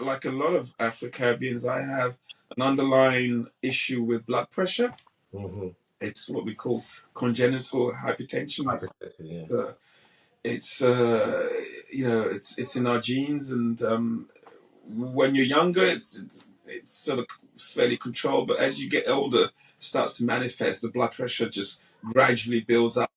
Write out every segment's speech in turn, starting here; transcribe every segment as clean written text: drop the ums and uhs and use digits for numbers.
like a lot of Afro-Caribbeans, I have an underlying issue with blood pressure. Mm-hmm. It's what we call congenital hypertension. Yeah. It's in our genes, and when you're younger, it's sort of fairly controlled, but as you get older, it starts to manifest. The blood pressure just gradually builds up,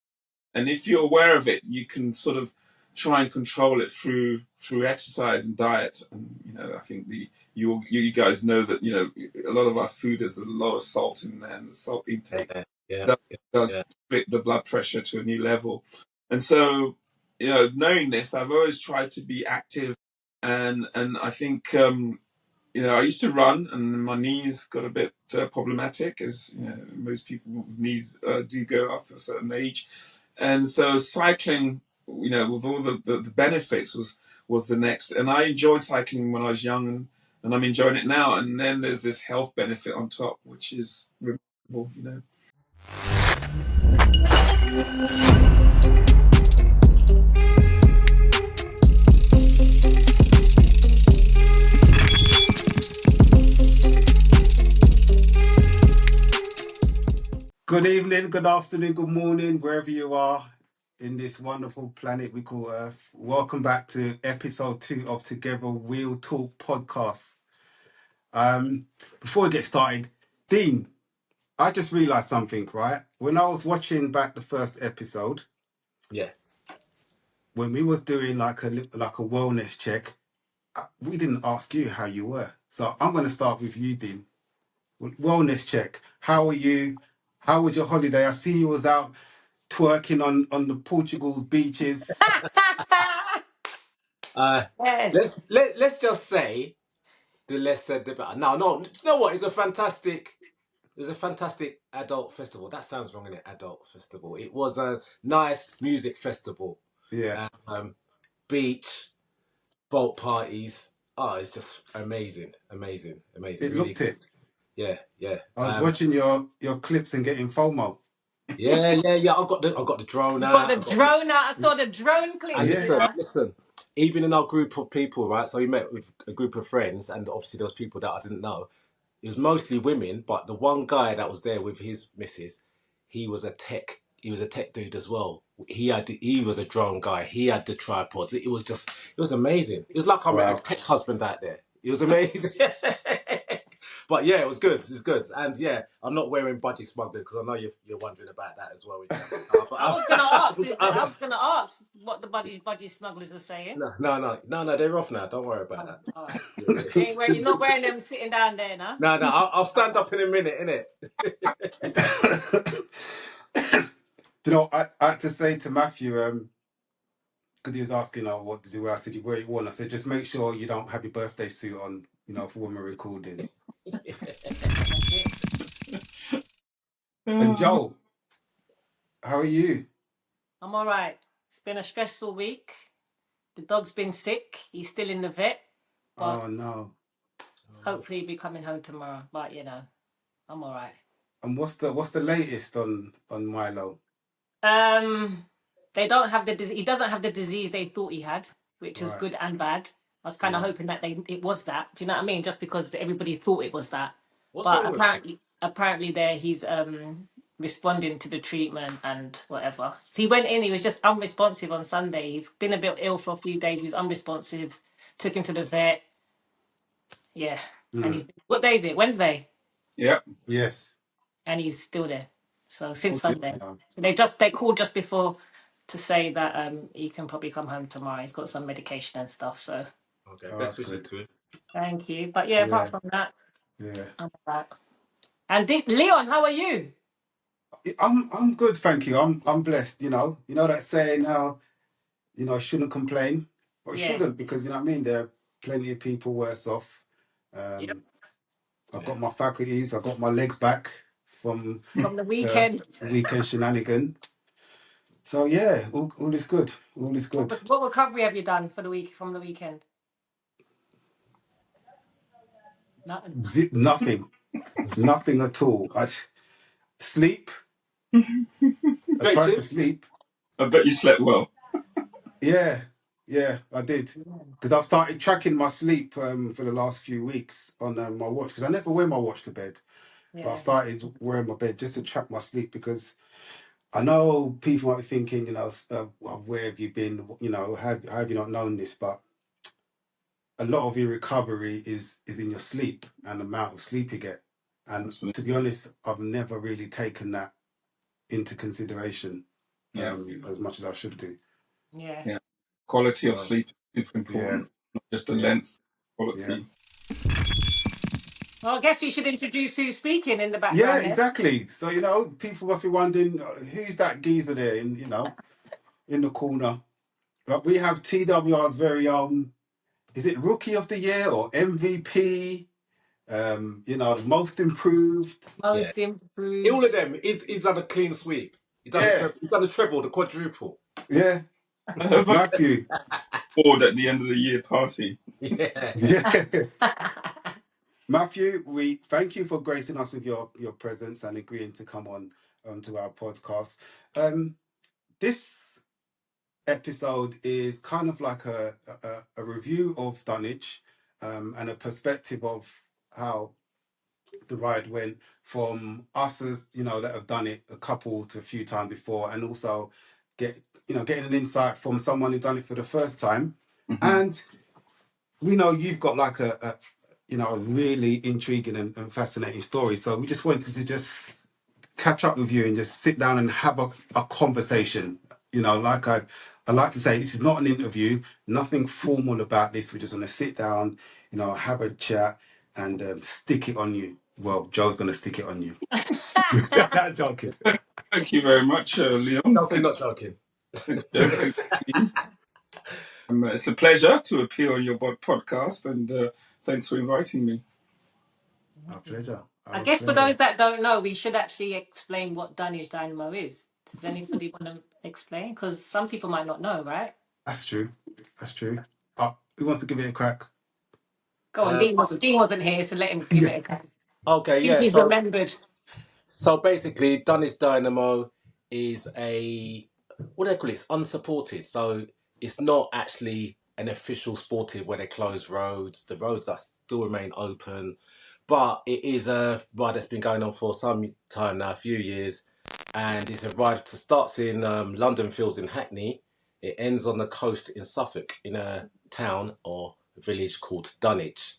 and if you're aware of it, you can sort of try and control it through exercise and diet. And I think you guys know that a lot of our food has a lot of salt in there, and the salt intake Yeah. does flip the blood pressure to a new level. And so, knowing this, I've always tried to be active, and I think I used to run, and my knees got a bit problematic, as most people's knees do go after a certain age. And so cycling, with all the benefits, was the next. And I enjoyed cycling when I was young, and I'm enjoying it now. And then there's this health benefit on top, which is remarkable. Good evening, good afternoon, good morning, wherever you are in this wonderful planet we call Earth. Welcome back to episode 2 of Together We'll Talk podcast. Before we get started, Dean, I just realised something, right? When I was watching back the first episode, when we was doing like a wellness check, we didn't ask you how you were. So I'm going to start with you, Dean. Wellness check. How are you? How was your holiday? I see you was out twerking on the Portugal's beaches. Yes. Let's just say the less said the better. No, you know what? It was a fantastic adult festival. That sounds wrong, innit? Adult festival. It was a nice music festival. Yeah. Beach, boat parties. Oh, it's just amazing. It Really looked good. it. Yeah. I was watching your clips and getting FOMO. Yeah. I got the drone out. Got the drone out. I saw the drone clip. And Yeah. listen. Even in our group of people, right? So we met with a group of friends, and obviously there was people that I didn't know. It was mostly women, but the one guy that was there with his missus, he was a tech dude as well. He was a drone guy. He had the tripods. It was amazing. It was like I met a tech husband out there. It was amazing. But yeah, it was good. It's good. And yeah, I'm not wearing budgie smugglers because I know you're wondering about that as well. I was gonna ask what the budgie smugglers are saying. No, they're off now. Don't worry about that. All right. You're not wearing them sitting down there now. No, I'll stand up in a minute, innit? I had to say to Matthew, because he was asking, what did you wear? I said, you wear what you want. I said, just make sure you don't have your birthday suit on, for when we're recording. And Joel, how are you? I'm all right. It's been a stressful week. The dog's been sick. He's still in the vet. Oh no. Hopefully he'll be coming home tomorrow. But I'm all right. And what's the latest on Milo? They don't have he doesn't have the disease they thought he had, which was good and bad. I was kind of hoping that it was that. Do you know what I mean? Just because everybody thought it was that. But apparently he's responding to the treatment and whatever. So he went in, he was just unresponsive on Sunday. He's been a bit ill for a few days. He was unresponsive. Took him to the vet. Yeah. And what day is it? Wednesday? Yeah. Yes. And he's still there. So since Sunday. So they called just before to say that he can probably come home tomorrow. He's got some medication and stuff. So best wishes to him. Thank you. But apart from that, I'm back. And Leon, how are you? I'm good, thank you. I'm blessed. You know that saying how I shouldn't complain, but I shouldn't, because what I mean. There are plenty of people worse off. I've got my faculties. I've got my legs back from the weekend. Weekend shenanigan. So yeah, all is good. All is good. What recovery have you done from the weekend? Nothing. Nothing at all. I sleep. I tried to sleep. I bet you slept well. Yeah. Yeah, I did. Because I've started tracking my sleep for the last few weeks on my watch. Because I never wear my watch to bed, but I started wearing my bed just to track my sleep. Because I know people might be thinking, well, where have you been? Have you not known this? But a lot of your recovery is in your sleep and the amount of sleep you get. And Absolutely. to be honest, I've never really taken that into consideration as much as I should do. Yeah. Quality of sleep is super important, not just the length, quality. Well, I guess we should introduce who's speaking in the Yeah, background. exactly. So people must be wondering who's that geezer there in the corner. But we have TWR's very is it Rookie of the Year or MVP? The most improved. Most improved. All of them. He's done a clean sweep. He's done the treble, the quadruple. Yeah. I hope I Matthew. bored at the end of the year party. Yeah. Matthew, we thank you for gracing us with your presence and agreeing to come on to our podcast. This episode is kind of like a review of Dunwich and a perspective of how the ride went from us as that have done it a couple to a few times before, and also getting an insight from someone who's done it for the first time. And we know you've got like a really intriguing and fascinating story, so we just wanted to just catch up with you and just sit down and have a conversation. Like I like to say, this is not an interview, nothing formal about this. We just want to sit down, have a chat and stick it on you. Well, Joe's going to stick it on you. Not joking. Thank you very much, Leon. Joking, not joking. Thanks, Joe. Thanks, it's a pleasure to appear on your podcast, and thanks for inviting me. Our pleasure. I guess for those that don't know, we should actually explain what Dunwich Dynamo is. Does anybody want to explain? Because some people might not know, right? That's true. Who wants to give it a crack? Go on, Dean wasn't here, so let him give it a crack. Okay, See if he's remembered. So basically, Dunwich Dynamo is what do they call it? It's unsupported. So it's not actually an official sportive where they close roads. The roads that still remain open. But it is a ride that's been going on for some time now, a few years. And it's a ride that starts in London Fields in Hackney. It ends on the coast in Suffolk in a town or a village called Dunwich.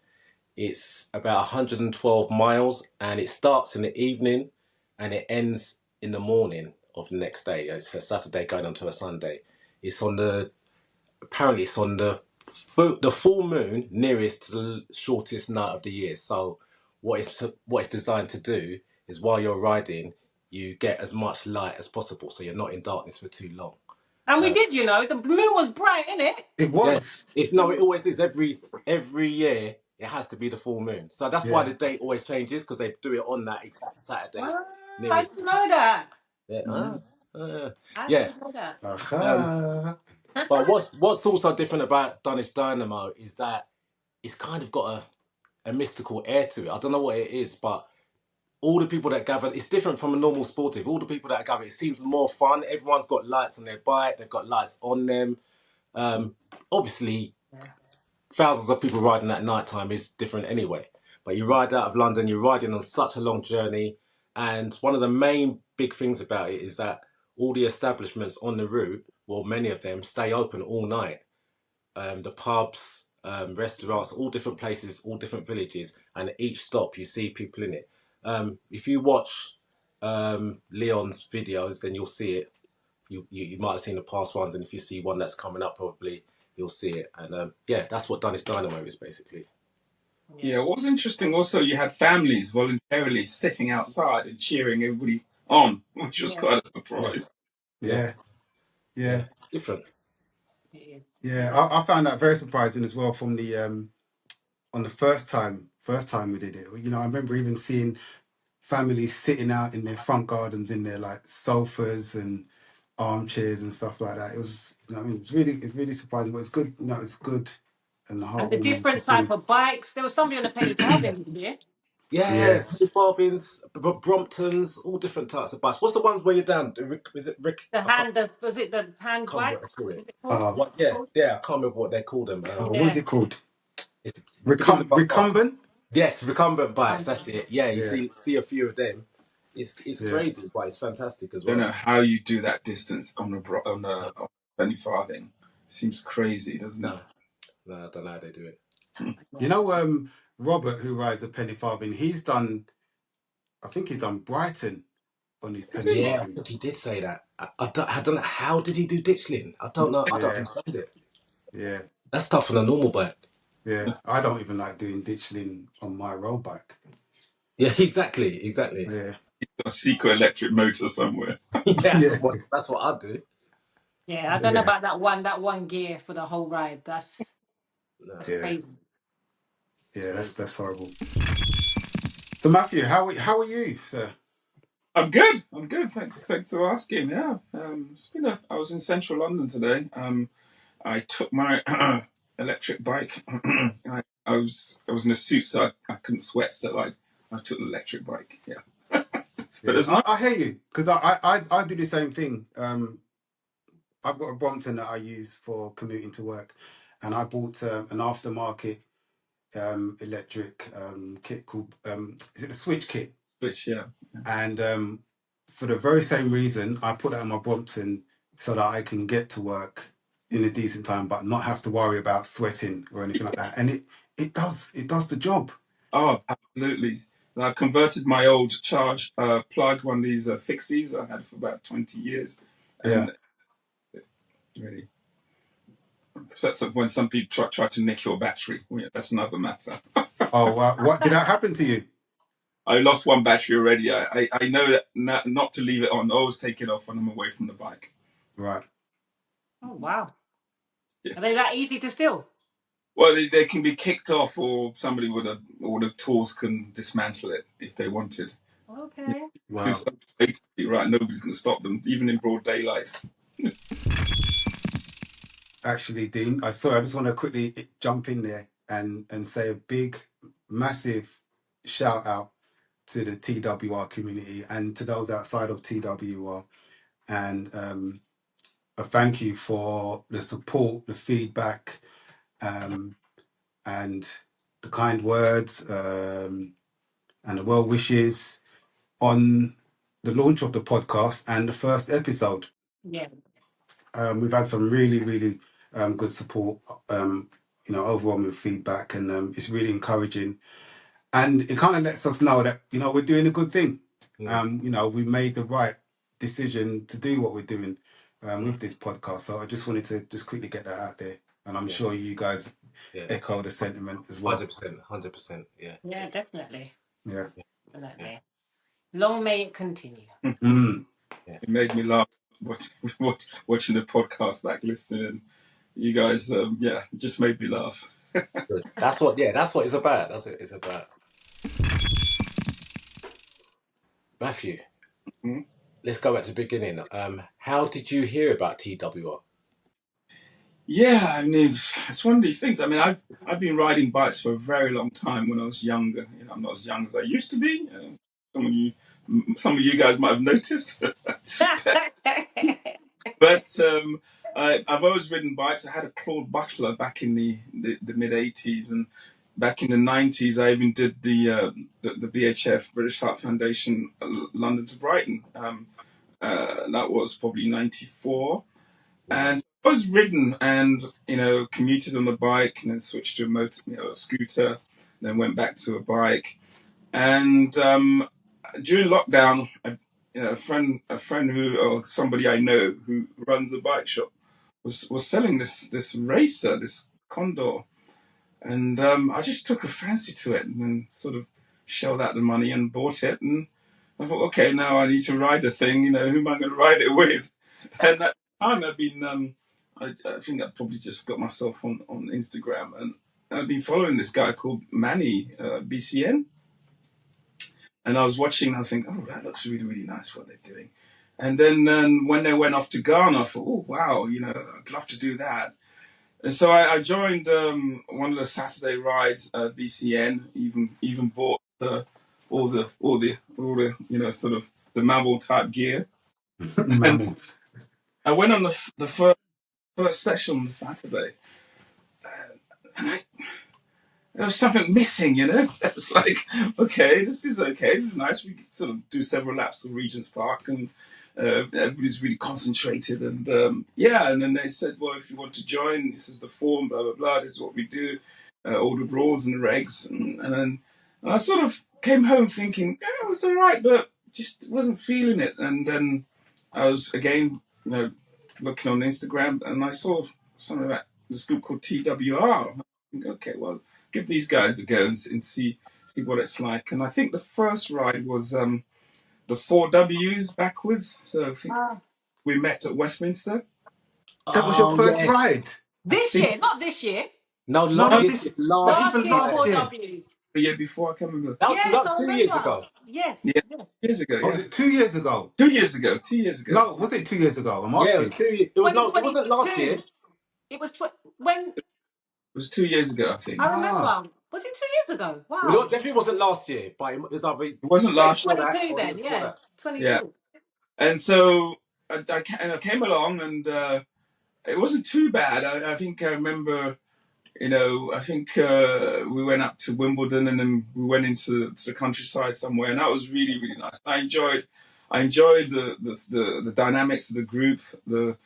It's about 112 miles and it starts in the evening and it ends in the morning of the next day. It's a Saturday going on to a Sunday. Apparently it's on the full moon nearest to the shortest night of the year. So what it's designed to do is while you're riding, you get as much light as possible so you're not in darkness for too long. And we did, the moon was bright, innit? It was. Yeah. It always is. Every year it has to be the full moon. So that's why the date always changes, because they do it on that exact Saturday. I didn't know that. Yeah. I didn't know that. But what's also different about Dunwich Dynamo is that it's kind of got a mystical air to it. I don't know what it is, but all the people that gather, it's different from a normal sportive. All the people that gather, it seems more fun. Everyone's got lights on their bike. They've got lights on them. Obviously, thousands of people riding at night time is different anyway. But you ride out of London, you're riding on such a long journey. And one of the main big things about it is that all the establishments on the route, well, many of them stay open all night. The pubs, restaurants, all different places, all different villages. And at each stop, you see people in it. If you watch Leon's videos, then you'll see it. You might have seen the past ones, and if you see one that's coming up, probably you'll see it. And that's what Dunwich Dynamo is basically. Yeah, what was interesting also, you had families voluntarily sitting outside and cheering everybody on, which was quite a surprise. Yeah. Different. It is. Yeah, I found that very surprising as well from the on the first time we did it. I remember even seeing families sitting out in their front gardens in their like sofas and armchairs and stuff like that. It was, it's really surprising, but it's good. It's good, and the different type of bikes. There was somebody on a penny farthing here. Yeah, Penny Yes. Farthings, Bromptons, all different types of bikes. What's the ones where you're down? Is it Rick? The hand, was it the hand Can't remember what bites? they call What it. was it called? Uh, What? Yeah, yeah. I can't remember what they call them. what's Yeah. it called? It begins with one R. Recumbent? Yes, recumbent bikes. That's it. Yeah, you Yeah, see a few of them. It's yeah. crazy, but it's fantastic as Don't well. know how you do that distance on No, a penny farthing. Seems crazy, doesn't it? no, no, I don't know how they do it. You know, Robert, who rides a penny farthing, I think he's done Brighton on his penny Yeah, I farthing. think he did say that. I don't know how did he do ditchling. I don't know. I don't Yeah, understand it. yeah, That's tough on a normal bike. yeah. I don't even like doing ditchling on my road bike. Yeah, exactly. Yeah, A secret electric motor somewhere. yeah, That's what I do. Yeah, I don't know yeah, about that one gear for the whole ride. That's No, yeah, crazy. yeah. crazy. That's horrible. So Matthew, how are you, sir? I'm good. I'm good. Thanks for asking. Yeah. I was in central London today. I took my electric bike. I was in a suit, so I couldn't sweat. So I took the electric bike. Yeah. But Yeah, there's no. I hear you because I do the same thing. I've got a Brompton that I use for commuting to work, and I bought an aftermarket electric kit called is it the Switch kit? Switch. Yeah. And for the very same reason, I put that on my Brompton so that I can get to work in a decent time, but not have to worry about sweating or anything like that. And it does the job. Oh, absolutely. And I've converted my old charge plug, one of these fixies I had for about 20 years, Yeah. and really, that's when some people try to nick your battery. Well, yeah, that's another matter. Oh, what did that happen to you? I lost one battery already. I know that not to leave it on. I always take it off when I'm away from the bike. Right. Oh wow. Yeah. Are they that easy to steal? Well, they can be kicked off, or somebody or the tools can dismantle it if they wanted. You Okay. do Wow. something blatantly, right? Nobody's going to stop them, even in broad daylight. Actually, Dean, I just want to quickly jump in there and say a big, massive shout out to the TWR community and to those outside of TWR. And a thank you for the support, the feedback, and the kind words and the well wishes on the launch of the podcast and the first episode. Yeah. We've had some really, really good support, overwhelming feedback, and it's really encouraging. And it kind of lets us know that, we're doing a good thing. We made the right decision to do what we're doing with this podcast. So I just wanted to just quickly get that out there. And I'm Yeah, sure you guys yeah. echo the sentiment as well. 100%. Yeah. Yeah, definitely. Yeah. Definitely. Long may it continue. Mm. Yeah. It made me laugh watching the podcast back, listening. You guys, it just made me laugh. Good. That's what it's about. That's what it's about. Matthew, Hmm? let's go back to the beginning. How did you hear about TWR? Yeah, I mean, it's one of these things. I mean, I've been riding bikes for a very long time. When I was younger, I'm not as young as I used to be. Some of you guys might have noticed, but I've always ridden bikes. I had a Claude Butler back in the mid '80s, and back in the '90s, I even did the BHF British Heart Foundation London to Brighton. That was probably '94. And so I was ridden and, commuted on a bike and then switched to a scooter, then went back to a bike. And during lockdown, a friend or somebody I know who runs a bike shop was selling this racer, this Condor. And I just took a fancy to it and then sort of shelled out the money and bought it. And I thought, okay, now I need to ride the thing. Who am I going to ride it with? And at the time, I've been, I think I probably just got myself on Instagram, and I've been following this guy called Manny BCN. And I was watching, and I was thinking, oh, that looks really, really nice what they're doing. And then when they went off to Ghana, I thought, oh, wow, I'd love to do that. And so I joined one of the Saturday rides, BCN, even bought all the sort of the mammal type gear. And Mammal. I went on the first session on Saturday, and there was something missing, It's like, okay, this is nice. We sort of do several laps of Regent's Park, and everybody's really concentrated. And and then they said, well, if you want to join, this is the form, blah, blah, blah, this is what we do, all the rules and the regs. And I sort of came home thinking, it was all right, but just wasn't feeling it. And then I was, again, looking on Instagram, and I saw something about this group called TWR. I think, okay, well, give these guys a go and see what it's like. And I think the first ride was the 4Ws backwards. So I think we met at Westminster. That was your first yes. ride? This year, not this year. No, No, last not year. this. Not Last even Last year, last year. year. 4Ws. The year before, I can't remember. That was Yes, I 2 remember. years ago. Yes, Yeah, yes. 2 years ago. Oh, was Yeah, it 2 years ago? 2 years ago. 2 years ago. No, was it 2 years ago? I'm Yeah, it was asking. 2 years. It was no, it wasn't last 2022. year. It was when It was 2 years ago, I think. I It remember. Was it 2 years ago? Well, Wow. it definitely wasn't last year, but it was either wasn't way last before year. that 22 or the year then, before yeah. that. Yeah, 22. and so I came along, and it wasn't too bad. I think I remember. I think we went up to Wimbledon, and then we went into the countryside somewhere, and that was really, really nice. I enjoyed the dynamics of the group, the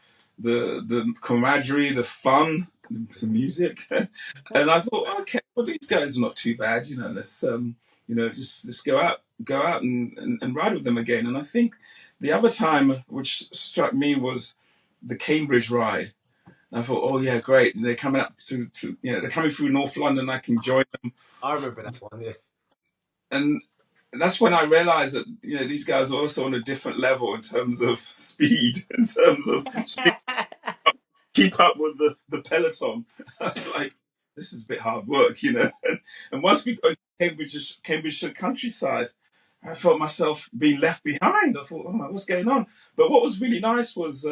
camaraderie, the fun, the music, and I thought, okay, well, these guys are not too bad. Let's just go out and ride with them again. And I think the other time which struck me was the Cambridge ride. I thought, oh yeah, great. They're coming up they're coming through North London. I can join them. I remember that one, yeah. And that's when I realized that, these guys are also on a different level in terms of speed, in terms of keep up with the peloton. I was like, this is a bit hard work. And once we got to Cambridge countryside, I felt myself being left behind. I thought, oh my, what's going on? But what was really nice was,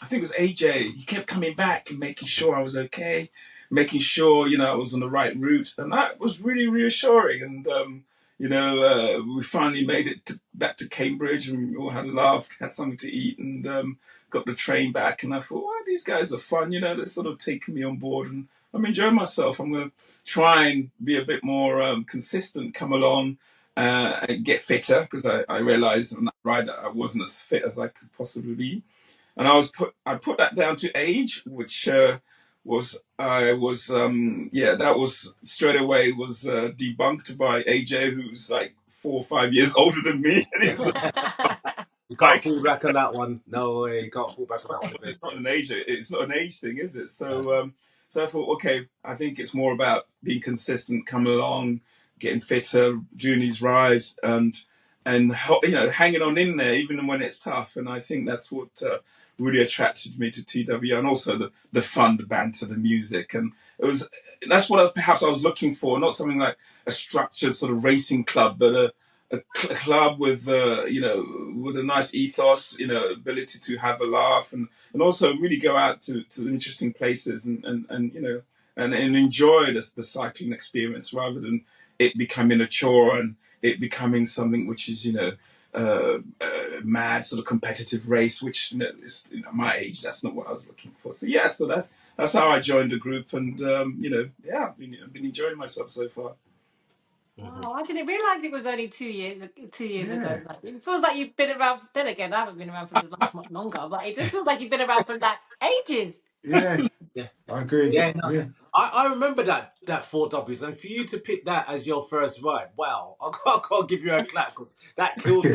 I think it was AJ. He kept coming back and making sure I was okay, making sure, I was on the right route. And that was really reassuring. And, we finally made it back to Cambridge, and we all had a laugh, had something to eat, and got the train back. And I thought, well, these guys are fun, they're sort of taking me on board, and I'm enjoying myself. I'm going to try and be a bit more consistent, come along, and get fitter, because I realized on that ride that I wasn't as fit as I could possibly be. And I put that down to age, which that was straight away was debunked by AJ, who's like 4 or 5 years older than me. And he's You can't fall back on that one. No way, you can't fall back on that one. it's not an age thing, is it? So I thought, okay, I think it's more about being consistent, coming along, getting fitter, doing these rides, and hanging on in there even when it's tough. And I think that's what really attracted me to TW, and also the fun, the banter, the music. And that's what perhaps I was looking for, not something like a structured sort of racing club, but a club with with a nice ethos, ability to have a laugh, and also really go out to interesting places, and enjoy the cycling experience, rather than it becoming a chore and it becoming something which is mad sort of competitive race, which is, my age, that's not what I was looking for. So yeah, so that's how I joined the group, and I've been enjoying myself so far. Wow, I didn't realise it was only 2 years. 2 years Yeah. ago. Like, it feels like you've been around. Then again, I haven't been around for this much longer, but it just feels like you've been around for like ages. Yeah, Yeah. I agree. Yeah, no, Yeah. I remember that 4Ws, and for you to pick that as your first ride, wow! I can't give you a clap, because that killed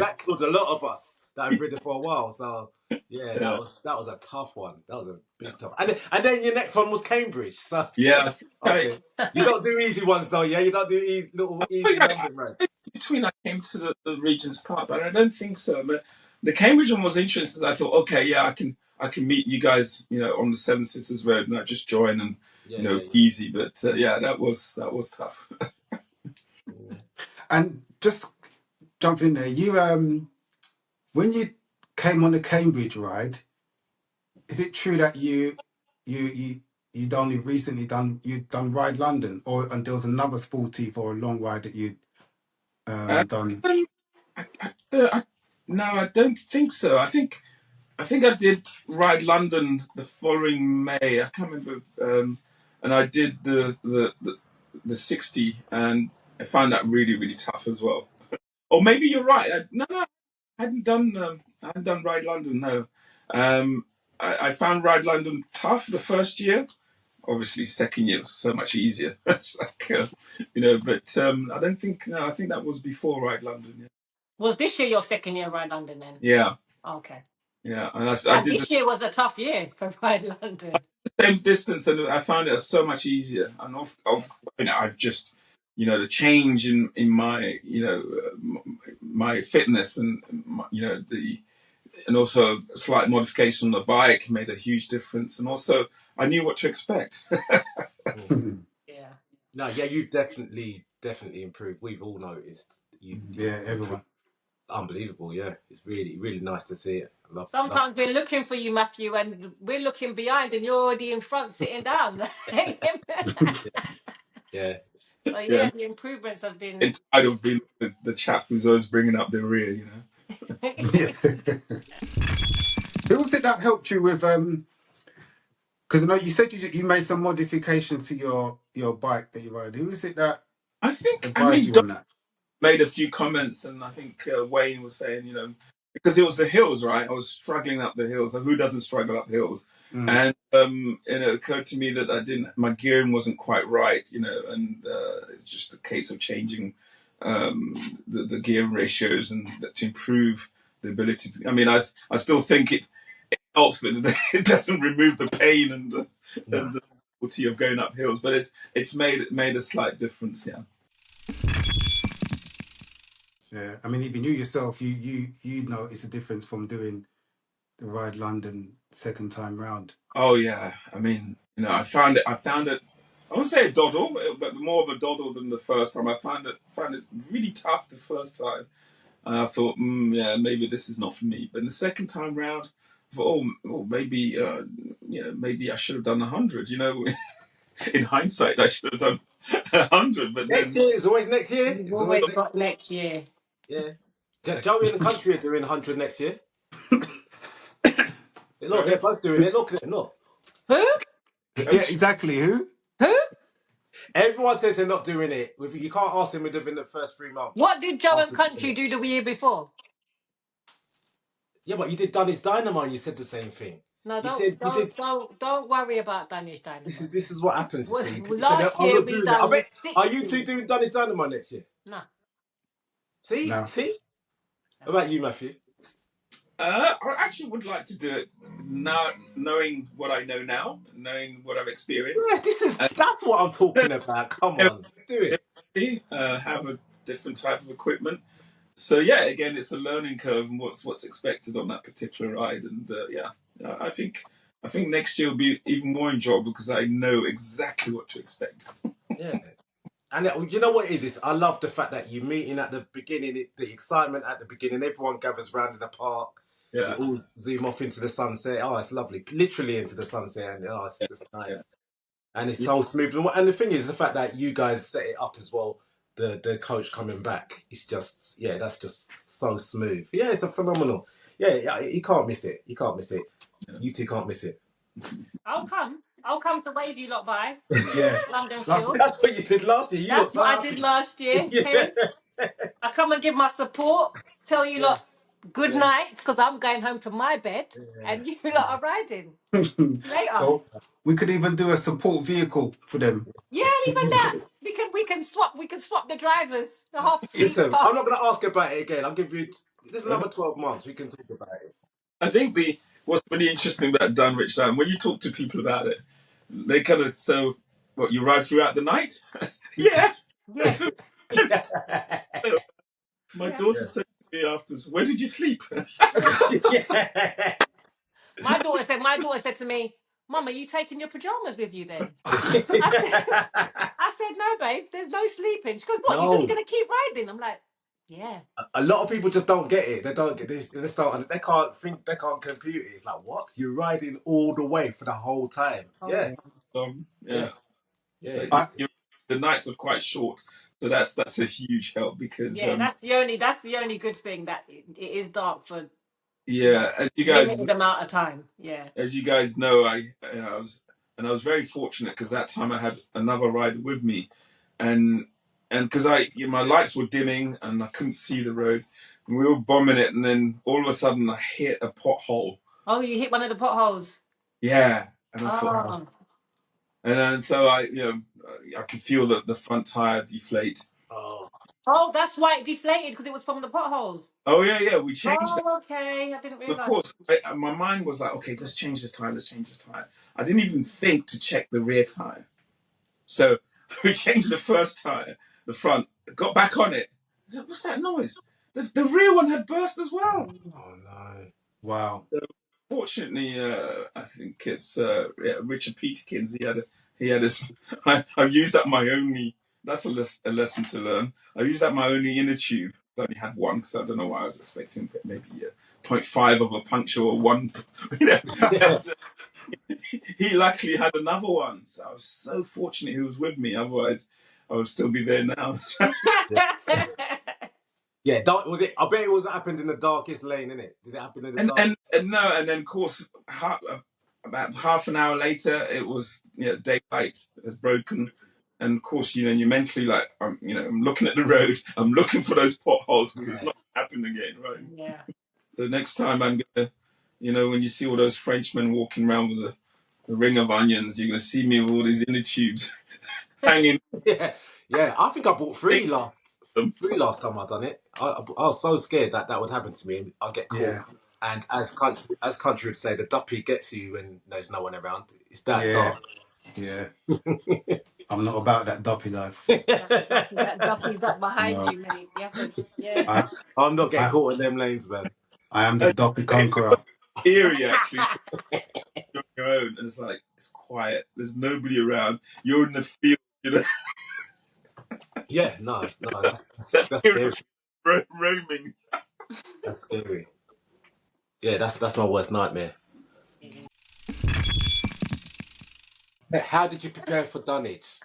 a lot of us that have ridden for a while. So yeah, that was a tough one. That was a big tough. And then your next one was Cambridge. So Yeah. okay, you don't do easy ones though, yeah. You don't do little easy London rides. Between I came to the Regent's Park, but I don't think so. But the Cambridge one was interesting. I thought, okay, yeah, I can meet you guys, on the Seven Sisters Road, and I just join, and easy. But that was tough. And just jump in there. You when you came on the Cambridge ride, is it true that you'd only recently done Ride London, and there was another sportive or a long ride that you? done? No, I don't think so. I think I did Ride London the following May. I can't remember, and I did the 60, and I found that really really tough as well. Or maybe you're right. No, I hadn't done Ride London. No, I found Ride London tough the first year. Obviously, second year was so much easier. It's like, but I don't think. No, I think that was before Ride London. Yeah. Was this year your second year Ride London then? Yeah. Okay. Yeah, and I did This year was a tough year for Ride London. the same distance, and I found it so much easier. And I've just, the change in my, my fitness and and also a slight modification on the bike made a huge difference. And also, I knew what to expect. Yeah. No, yeah, you definitely improved. We've all noticed. Yeah, everyone. Unbelievable, yeah. It's really, really nice to see it. Sometimes we're looking for you, Matthew, and we're looking behind, and you're already in front, sitting down. Yeah. So yeah, the improvements have been. I'm tired of being the chap who's always bringing up the rear, Who was it that helped you with? Because I know you said you made some modification to your bike that you ride. Who is it that advised you on that? Made a few comments, and I think Wayne was saying, because it was the hills, right? I was struggling up the hills. Who doesn't struggle up hills? And it occurred to me that my gearing wasn't quite right, and it's just a case of changing the gearing ratios and to improve the ability to. I mean, I still think it helps, but it doesn't remove the pain and the difficulty of going up hills. But it's made a slight difference, yeah. Yeah, I mean, even you yourself, you notice a difference from doing the Ride London second time round. Oh yeah, I mean, I found it. I won't say a doddle, but more of a doddle than the first time. I found it really tough the first time, and I thought, yeah, maybe this is not for me. But the second time round, I thought, maybe, maybe I should have done 100. In hindsight, I should have done 100. But next year is always next year. You've always got next year. Yeah. Joey and the country are doing 100 next year. Look, they're both doing it. Look. Who? Yeah, exactly. Who? Everyone says they're not doing it. You can't ask them within the first 3 months. What did Joe and Country do the year before? Yeah, but you did Dunwich Dynamo and you said the same thing. No, don't worry about Dunwich Dynamo. This is what happens. You see. Last year we done the 60. Are you two doing Dunwich Dynamo next year? No. See? No. See? What about you, Matthew? I actually would like to do it now, knowing what I know now, knowing what I've experienced. Yeah, that's what I'm talking about. Come on, let's do it. Have a different type of equipment. So yeah, again, it's a learning curve and what's expected on that particular ride. And I think next year will be even more enjoyable because I know exactly what to expect. Yeah. And you know what it is? I love the fact that you're meeting at the beginning, the excitement at the beginning. Everyone gathers round in the park. Yeah. We all zoom off into the sunset. Oh, it's lovely. Literally into the sunset. And it's just nice. Yeah. And it's so smooth. And the thing is, the fact that you guys set it up as well, the coach coming back, it's just, that's just so smooth. Yeah, it's a phenomenal. Yeah, you can't miss it. You can't miss it. Yeah. You two can't miss it. I'll come to wave you lot by. Yeah. London Field. That's what you did last year. That's what I did last year. Yeah. I come and give my support, tell you lot good nights because I'm going home to my bed and you lot are riding later. Well, we could even do a support vehicle for them. Yeah, even that. We can swap the drivers, the half seat. Listen, I'm not going to ask about it again. I'll give you this another 12 months. We can talk about it. I think what's really interesting about Dunwich Dynamo, when you talk to people about it, they kind of you ride throughout the night? Yeah. My daughter said to me afterwards, "Where did you sleep?" My daughter said to me, "Mum, are you taking your pajamas with you then?" I said, "No, babe, there's no sleeping." She goes, "What? You're just gonna keep riding?" I'm like, "Yeah." A lot of people just don't get it. They don't get this. They can't think. They can't compute it. It's like, what? You're riding all the way for the whole time. The nights are quite short, So that's a huge help because Yeah, that's the only good thing, that it is dark for yeah, as you guys limited amount of time. Yeah. know, I was very fortunate because that time I had another rider with me, and because my lights were dimming and I couldn't see the roads, and we were bombing it, and then all of a sudden I hit a pothole. Oh, you hit one of the potholes. Yeah, and I thought, Oh. and then so I could feel the front tire deflate. Oh, that's why it deflated, because it was from the potholes. Oh yeah, we changed it. Oh, okay. I didn't Of realize. course, my mind was like, okay, let's change this tire. Let's change this tire. I didn't even think to check the rear tire. So we changed the first tire, the front, got back on it. I said, what's that noise? The rear one had burst as well. Oh no! Wow. So fortunately, I think it's Richard Peterkins. He had his. I've used that my only. That's a lesson to learn. I used that my only inner tube. I only had one because I don't know why I was expecting maybe 0.5 of a puncture or one. And, he luckily had another one, so I was so fortunate he was with me. Otherwise, I would still be there now. Yeah, dark, was it? I bet it was happened in the darkest lane, innit? Did it happen in the dark? And no, and then of course, about half an hour later, it was daylight has broken, and of course, you mentally like I'm looking at the road, I'm looking for those potholes because it's not happened again, right? Yeah. So next time I'm gonna, when you see all those Frenchmen walking around with a ring of onions, you're gonna see me with all these inner tubes hanging. Yeah. I think I bought three last time I done it. I was so scared that would happen to me. I'd get caught. Yeah. And as country would say, the duppy gets you when there's no one around. It's that Yeah. dark. Yeah. I'm not about that doppy life. That duffy's up behind No. you, mate. You have to, yeah. I'm not getting I, caught in them lanes, man. I am the doppy conqueror. Eerie, actually. You're on your own, and it's quiet. There's nobody around. You're in the field, Yeah, no, That's scary. roaming. That's scary. Yeah, that's my worst nightmare. How did you prepare for Dunwich?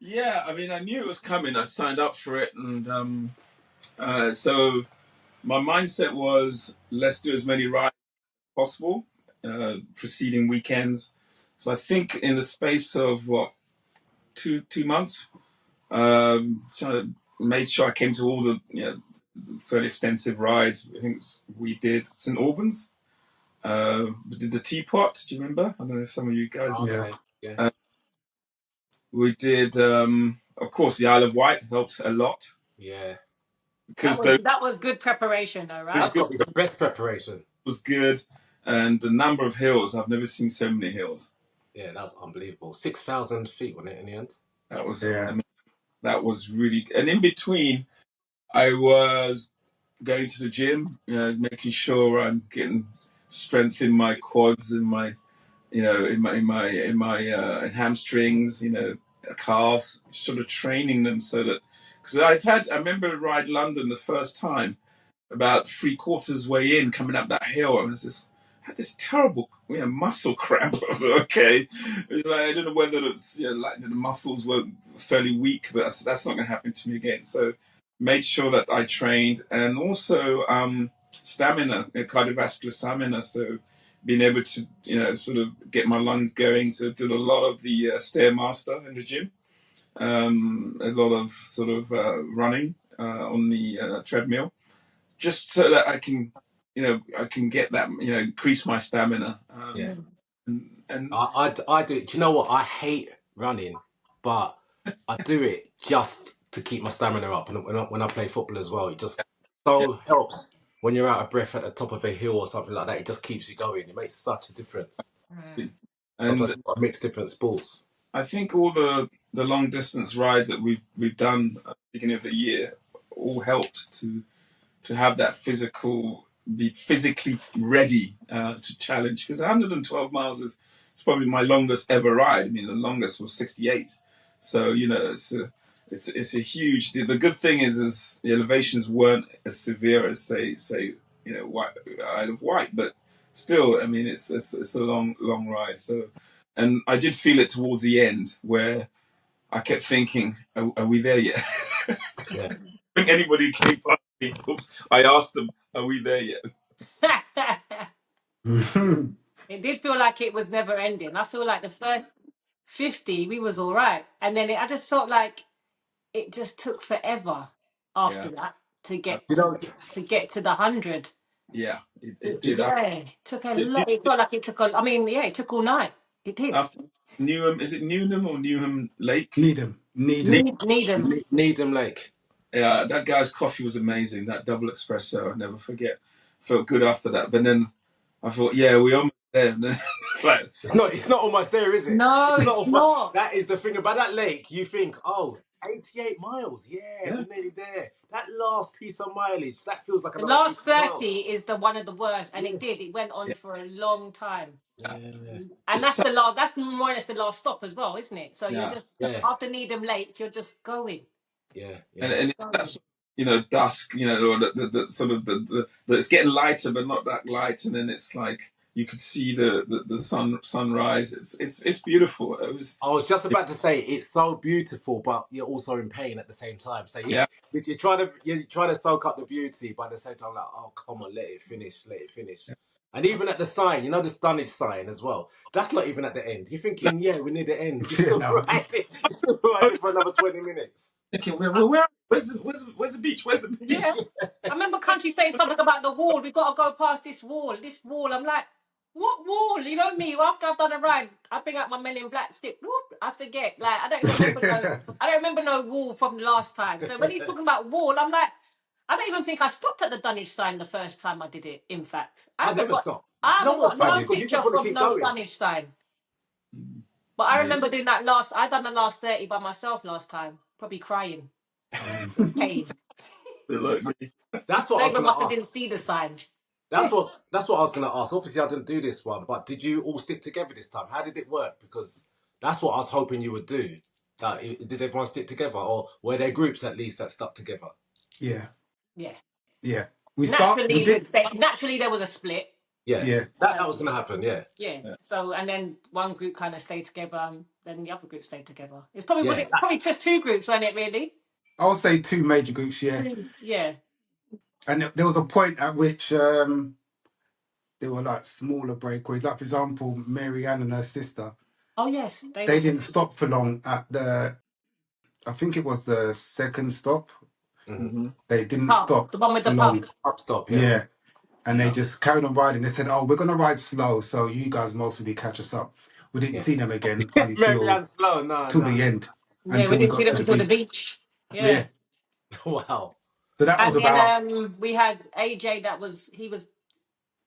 Yeah, I mean, I knew it was coming. I signed up for it, and so my mindset was let's do as many rides as possible, preceding weekends. So I think in the space of two months, so I made sure I came to all the fairly extensive rides. I think we did St Albans. We did the Teapot. Do you remember? I don't know if some of you guys. Yeah. Yeah. We did, of course, the Isle of Wight helped a lot Yeah. because That was good preparation, though, right? That's got to be the best preparation. was good, and the number of hills. I've never seen so many hills. Yeah, that was unbelievable. 6,000 feet, wasn't it, in the end? That was Yeah. I mean, that was really. And in between, I was going to the gym, making sure I'm getting strength in my quads and my, in my hamstrings, calves, sort of training them so that because I remember I ride London the first time. About 3/4 way in, coming up that hill, I had this terrible, muscle cramp. I was like, okay, it was like, I don't know whether it's, the muscles were fairly weak, but that's not going to happen to me again. So, made sure that I trained, and also stamina, cardiovascular stamina. So, being able to, sort of get my lungs going. So, did a lot of the stairmaster in the gym, a lot of sort of running on the treadmill just so that I can, I can get that, increase my stamina. Yeah. And I do. Do you know what? I hate running, but I do it just to keep my stamina up. And when I play football as well, it just so helps when you're out of breath at the top of a hill or something like that. It just keeps you going. It makes such a difference. Sometimes and you've got to mix different sports. I think all the long distance rides that we've done at the beginning of the year all helped to have that be physically ready to challenge, because 112 miles is probably my longest ever ride. I mean, the longest was 68. So it's a huge. The good thing is the elevations weren't as severe as say Isle of Wight, but still, I mean, it's a long ride. So, and I did feel it towards the end where I kept thinking, are we there yet? Yeah. I think anybody came past me, oops, I asked them, are we there yet? It did feel like it was never ending. I feel like the first 50, we was all right. And then I just felt like it just took forever after Yeah. that to get You know, to get to the 100. Yeah, it It, did. yeah, it took a Did, lot. It felt like it took I mean, yeah, it took all night. It did. after Newham, is it Newham or Newham Lake? Needham. Needham. Needham Lake. Yeah, that guy's coffee was amazing. That double espresso, I'll never forget. Felt good after that. But then I thought, yeah, we're almost there. And then it's like, It's not almost there, is it? No, It's not it's almost, not. that is the thing about that lake. You think, oh, 88 miles. Yeah, yeah, we're nearly there. That last piece of mileage, that feels like The another last 50 miles. 30 is the one of the worst, and Yeah. it did. It went on yeah, for a long time. Yeah. And it's that's so, the last. That's more or less the last stop as well, isn't it? So you're yeah. just Yeah. after Needham Lake, you're just going. Yeah. And, Yeah. and Just it's that going. sort of, dusk, or the sort of it's getting lighter, but not that light. And then it's like you could see the sunrise. It's beautiful. It was, I was just about to say it's so beautiful, but you're also in pain at the same time. So yeah, you're trying to soak up the beauty, but at the same time, like, oh come on, let it finish, let it finish. And even at the sign, the Dunwich sign as well. That's not even at the end. You're thinking, yeah, we need the end. You're Yeah, still no. riding, you're still riding for another 20 minutes. thinking, where's the beach? Where's the beach? Yeah. I remember Country saying something about the wall. We got to go past this wall. This wall. I'm like, what wall? You know me. After I've done a ride, I bring out my Men in Black stick. Whoop, I forget. Like I don't even remember no. I don't remember no wall from the last time. So when he's talking about wall, I'm like, I don't even think I stopped at the Dunwich sign the first time I did it. In fact, I never stop. I No haven't one got I stops no did. because you picture just want to from keep no going. Dunwich sign. But I remember Amazing. doing that I done the last 30 by myself last time. Probably crying. In pain. They like me. That's what I was Neighbour gonna must have ask. didn't see the sign. That's what I was gonna ask. Obviously, I didn't do this one, but did you all stick together this time? How did it work? Because that's what I was hoping you would do. Did everyone stick together, or were there groups at least that stuck together? Yeah. Yeah. Yeah. We Naturally, did. naturally there was a split. Yeah, Yeah. that was gonna happen. Yeah, Yeah. Yeah. So and then one group kind of stayed together, then the other group stayed together. It's probably was yeah. it probably just two groups, wasn't it? Really? I would say two major groups, yeah. Yeah. And there was a point at which there were like smaller breakaways. Like, for example, Mary Ann and her sister, Oh yes, they they were didn't good. stop for long at I think it was the second stop. Mm-hmm. Mm-hmm. They didn't Pub, stop the one with for the pub. long. Up stop. Yeah, Yeah. And they Yeah. just carried on riding. They said, "Oh, we're gonna ride slow, so you guys mostly catch us up." We didn't yeah. see them again Mary until Ann Slow. No, till the no. end, Yeah, we until we didn't see got them to the until the beach. beach. Yeah. Yeah. Wow. So that was And then about. we had AJ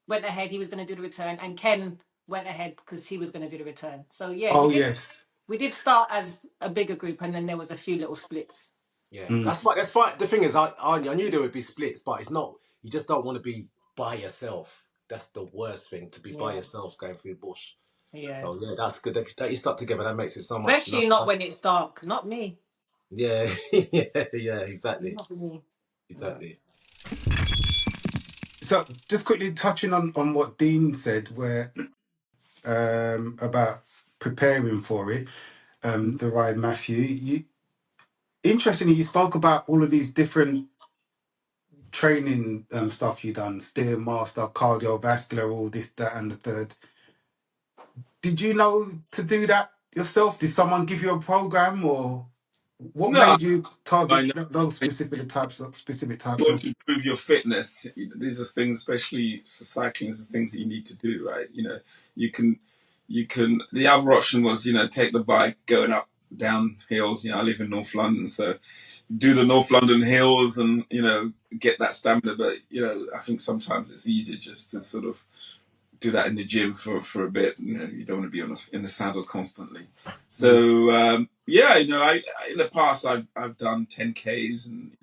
went ahead, he was gonna do the return, and Ken went ahead because he was gonna do the return. So yeah, Oh yes. we did start as a bigger group and then there was a few little splits. Yeah, Mm. that's fine. That's fine. The thing is, I knew there would be splits, but it's not. You just don't want to be by yourself. That's the worst thing, to be by Yeah. yourself going through the bush. Yeah. So yeah, that's good that you stuck together. That makes it so much. Especially not when it's dark. Not me. Yeah, yeah, exactly, Not me. Yeah. exactly. So just quickly touching on what Dean said, where about preparing for it, the ride, Matthew. Interestingly, you spoke about all of these different training stuff you done, Stairmaster, cardiovascular, all this, that, and the third. Did you know to do that yourself? Did someone give you a program, or what No, made you I target know. those specific types Want of? to improve your fitness. These are things, especially for cycling, these are things that you need to do, right? You can, the other option was, take the bike going up, down hills. I live in North London, so do the North London hills and, get that stamina. But, I think sometimes it's easier just to sort of do that in the gym for a bit. You don't want to be in the saddle constantly. So yeah, I in the past I've done 10Ks, and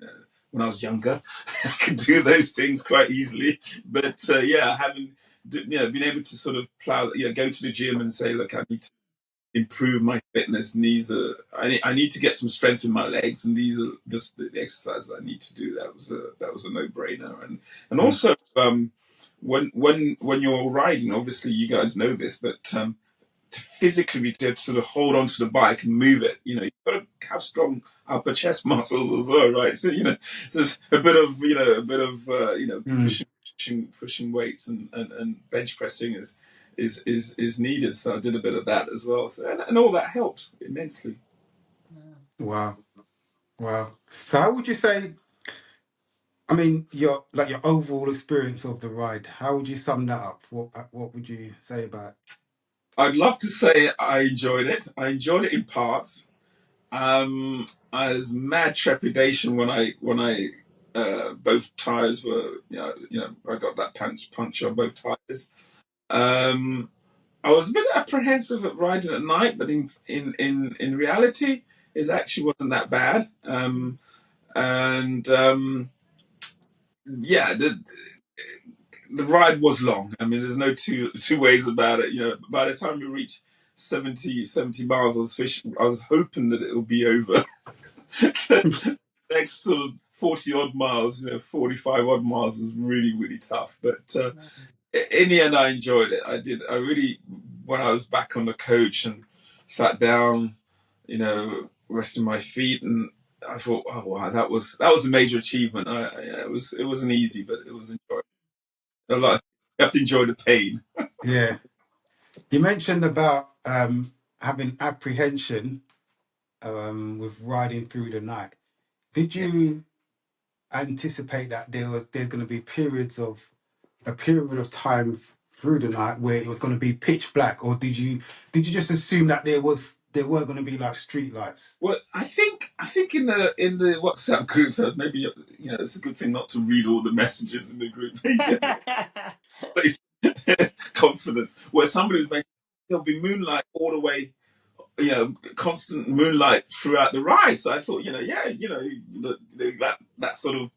when I was younger, I could do those things quite easily. But yeah, I haven't been able to sort of plow, go to the gym and say, look, I need to improve my fitness. And I need to get some strength in my legs, and these are just the exercises I need to do. That was a no brainer, and Mm. also when you're riding, obviously you guys know this, but to physically be able to sort of hold onto the bike and move it. You know, you've got to have strong upper chest muscles as well, right? So, you know, so a bit of, pushing weights and bench pressing is needed. So I did a bit of that as well. So, and all that helped immensely. Wow. So how would you say, I mean, your overall experience of the ride, how would you sum that up? What would you say about it? I'd love to say I enjoyed it. I enjoyed it in parts. I was mad trepidation when I both tires were I got that puncture on both tires. I was a bit apprehensive at riding at night, but in reality, it actually wasn't that bad. And yeah, the ride was long. I mean, there's no two ways about it. You know, by the time we reached 70 miles, I was hoping that it would be over. Next sort of 40 odd miles, 45 odd miles was really, really tough. But in the end, I enjoyed it. I really, when I was back on the coach and sat down, resting my feet, and I thought, oh wow, that was a major achievement. It wasn't easy, but it was enjoyable. You have to enjoy the pain. Yeah. You mentioned about having apprehension with riding through the night. Did you anticipate that there's going to be a period of time through the night where it was going to be pitch black, or did you just assume that there were going to be like street lights? Well, I think in the WhatsApp group, maybe it's a good thing not to read all the messages in the group. Confidence, where somebody's making there'll be moonlight all the way, constant moonlight throughout the ride. So I thought, that sort of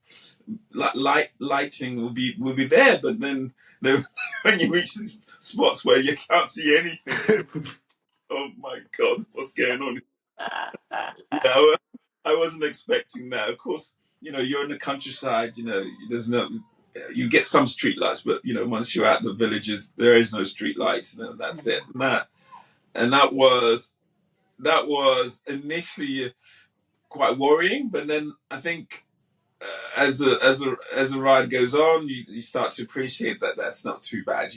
lighting will be there, but then when you reach these spots where you can't see anything, oh my god, what's going on? Yeah, I wasn't expecting that. Of course, you're in the countryside. There's no. You get some street lights, but once you're out the villages, there is no street light. That's it. And that was initially quite worrying, but then I think as the ride goes on, you start to appreciate that that's not too bad.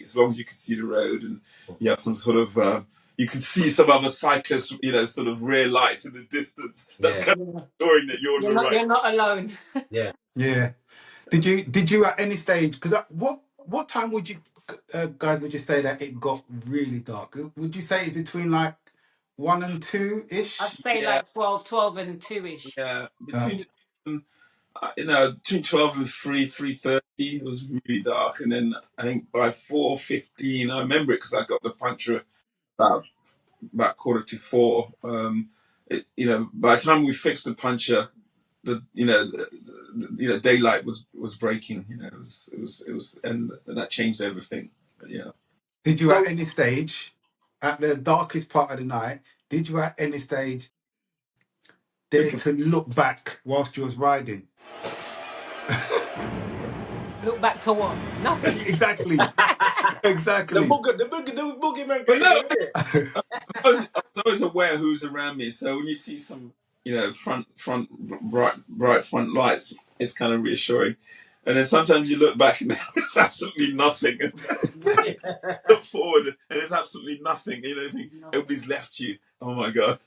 As long as you can see the road and you have some sort of you can see some other cyclists, sort of rear lights in the distance. That's kind of showing that you're on the right. You're not alone. Yeah. Did you at any stage? Because what time would you guys would you say that it got really dark? Would you say it's between like 1 and 2 ish? I'd say like 12 and 2-ish. Yeah, between 12 and 3:30, it was really dark, and then I think by 4:15, I remember it because I got the puncture about 4:45. By the time we fixed the puncture, daylight was breaking. It was, and that changed everything. But, yeah. Did you at any stage, at the darkest part of the night, did you at any stage dare to look back whilst you was riding? Look back to what? Nothing. Exactly. The boogeyman. But no, I was always aware who's around me. So when you see some, front bright front lights, it's kind of reassuring. And then sometimes you look back and there's absolutely nothing. Look forward and there's absolutely nothing. Everybody's left you. Oh my god,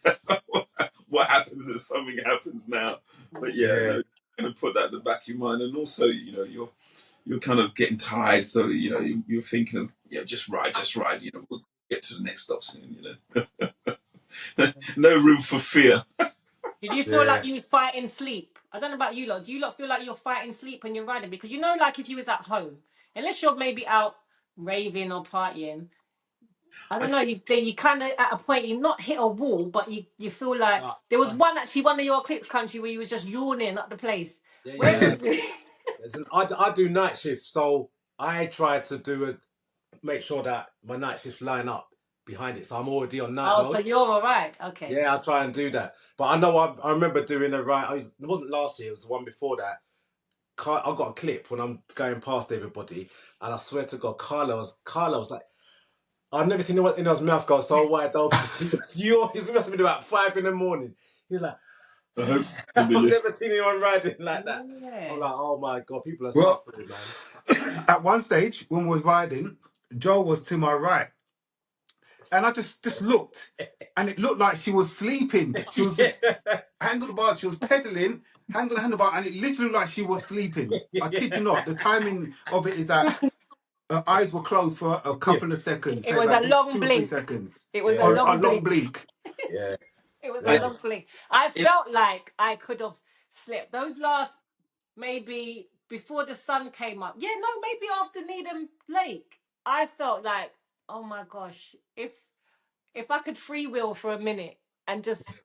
what happens if something happens now? But yeah. Kind of put that in the back of your mind, and also you're kind of getting tired, so you're thinking of just ride, we'll get to the next stop soon. No room for fear. Did you feel like you was fighting sleep? I don't know about you lot. Do you lot feel like you're fighting sleep when you're riding? Because like if you was at home, unless you're maybe out raving or partying, I don't know. You kind of at a point you not hit a wall, but you feel like there was one of your clips country where you was just yawning at the place. I do night shifts, so I try to make sure that my night shifts line up behind it, so I'm already on night mode. So you're all right. Okay. Yeah, I try and do that. But I know I remember doing a ride. It wasn't last year; it was the one before that. I got a clip when I'm going past everybody, and I swear to God, Carla was like, I've never seen anyone in his mouth go so wide open. It must have been about 5 a.m. He's like, I hope I've you'll be listening. never seen anyone riding like that. Yeah. I'm like, oh my God, people are Well, suffering, man. at one stage when we was riding, Joe was to my right, and I just looked, and it looked like she was sleeping. She was just hand on the bar. She was pedaling, hand on the handlebar, and it literally looked like she was sleeping. I kid you not. The timing of it is that her eyes were closed for a Yeah. couple of seconds, It say was a about long 2 or 3 blink. seconds, It was a Yeah. or a long long blink. blink. Yeah. It was It a I, long was. blink. I it, felt like I could have slept. Those last, maybe before the sun came up. Yeah, no, maybe after Needham Lake. I felt like, oh my gosh, if I could freewheel for a minute and just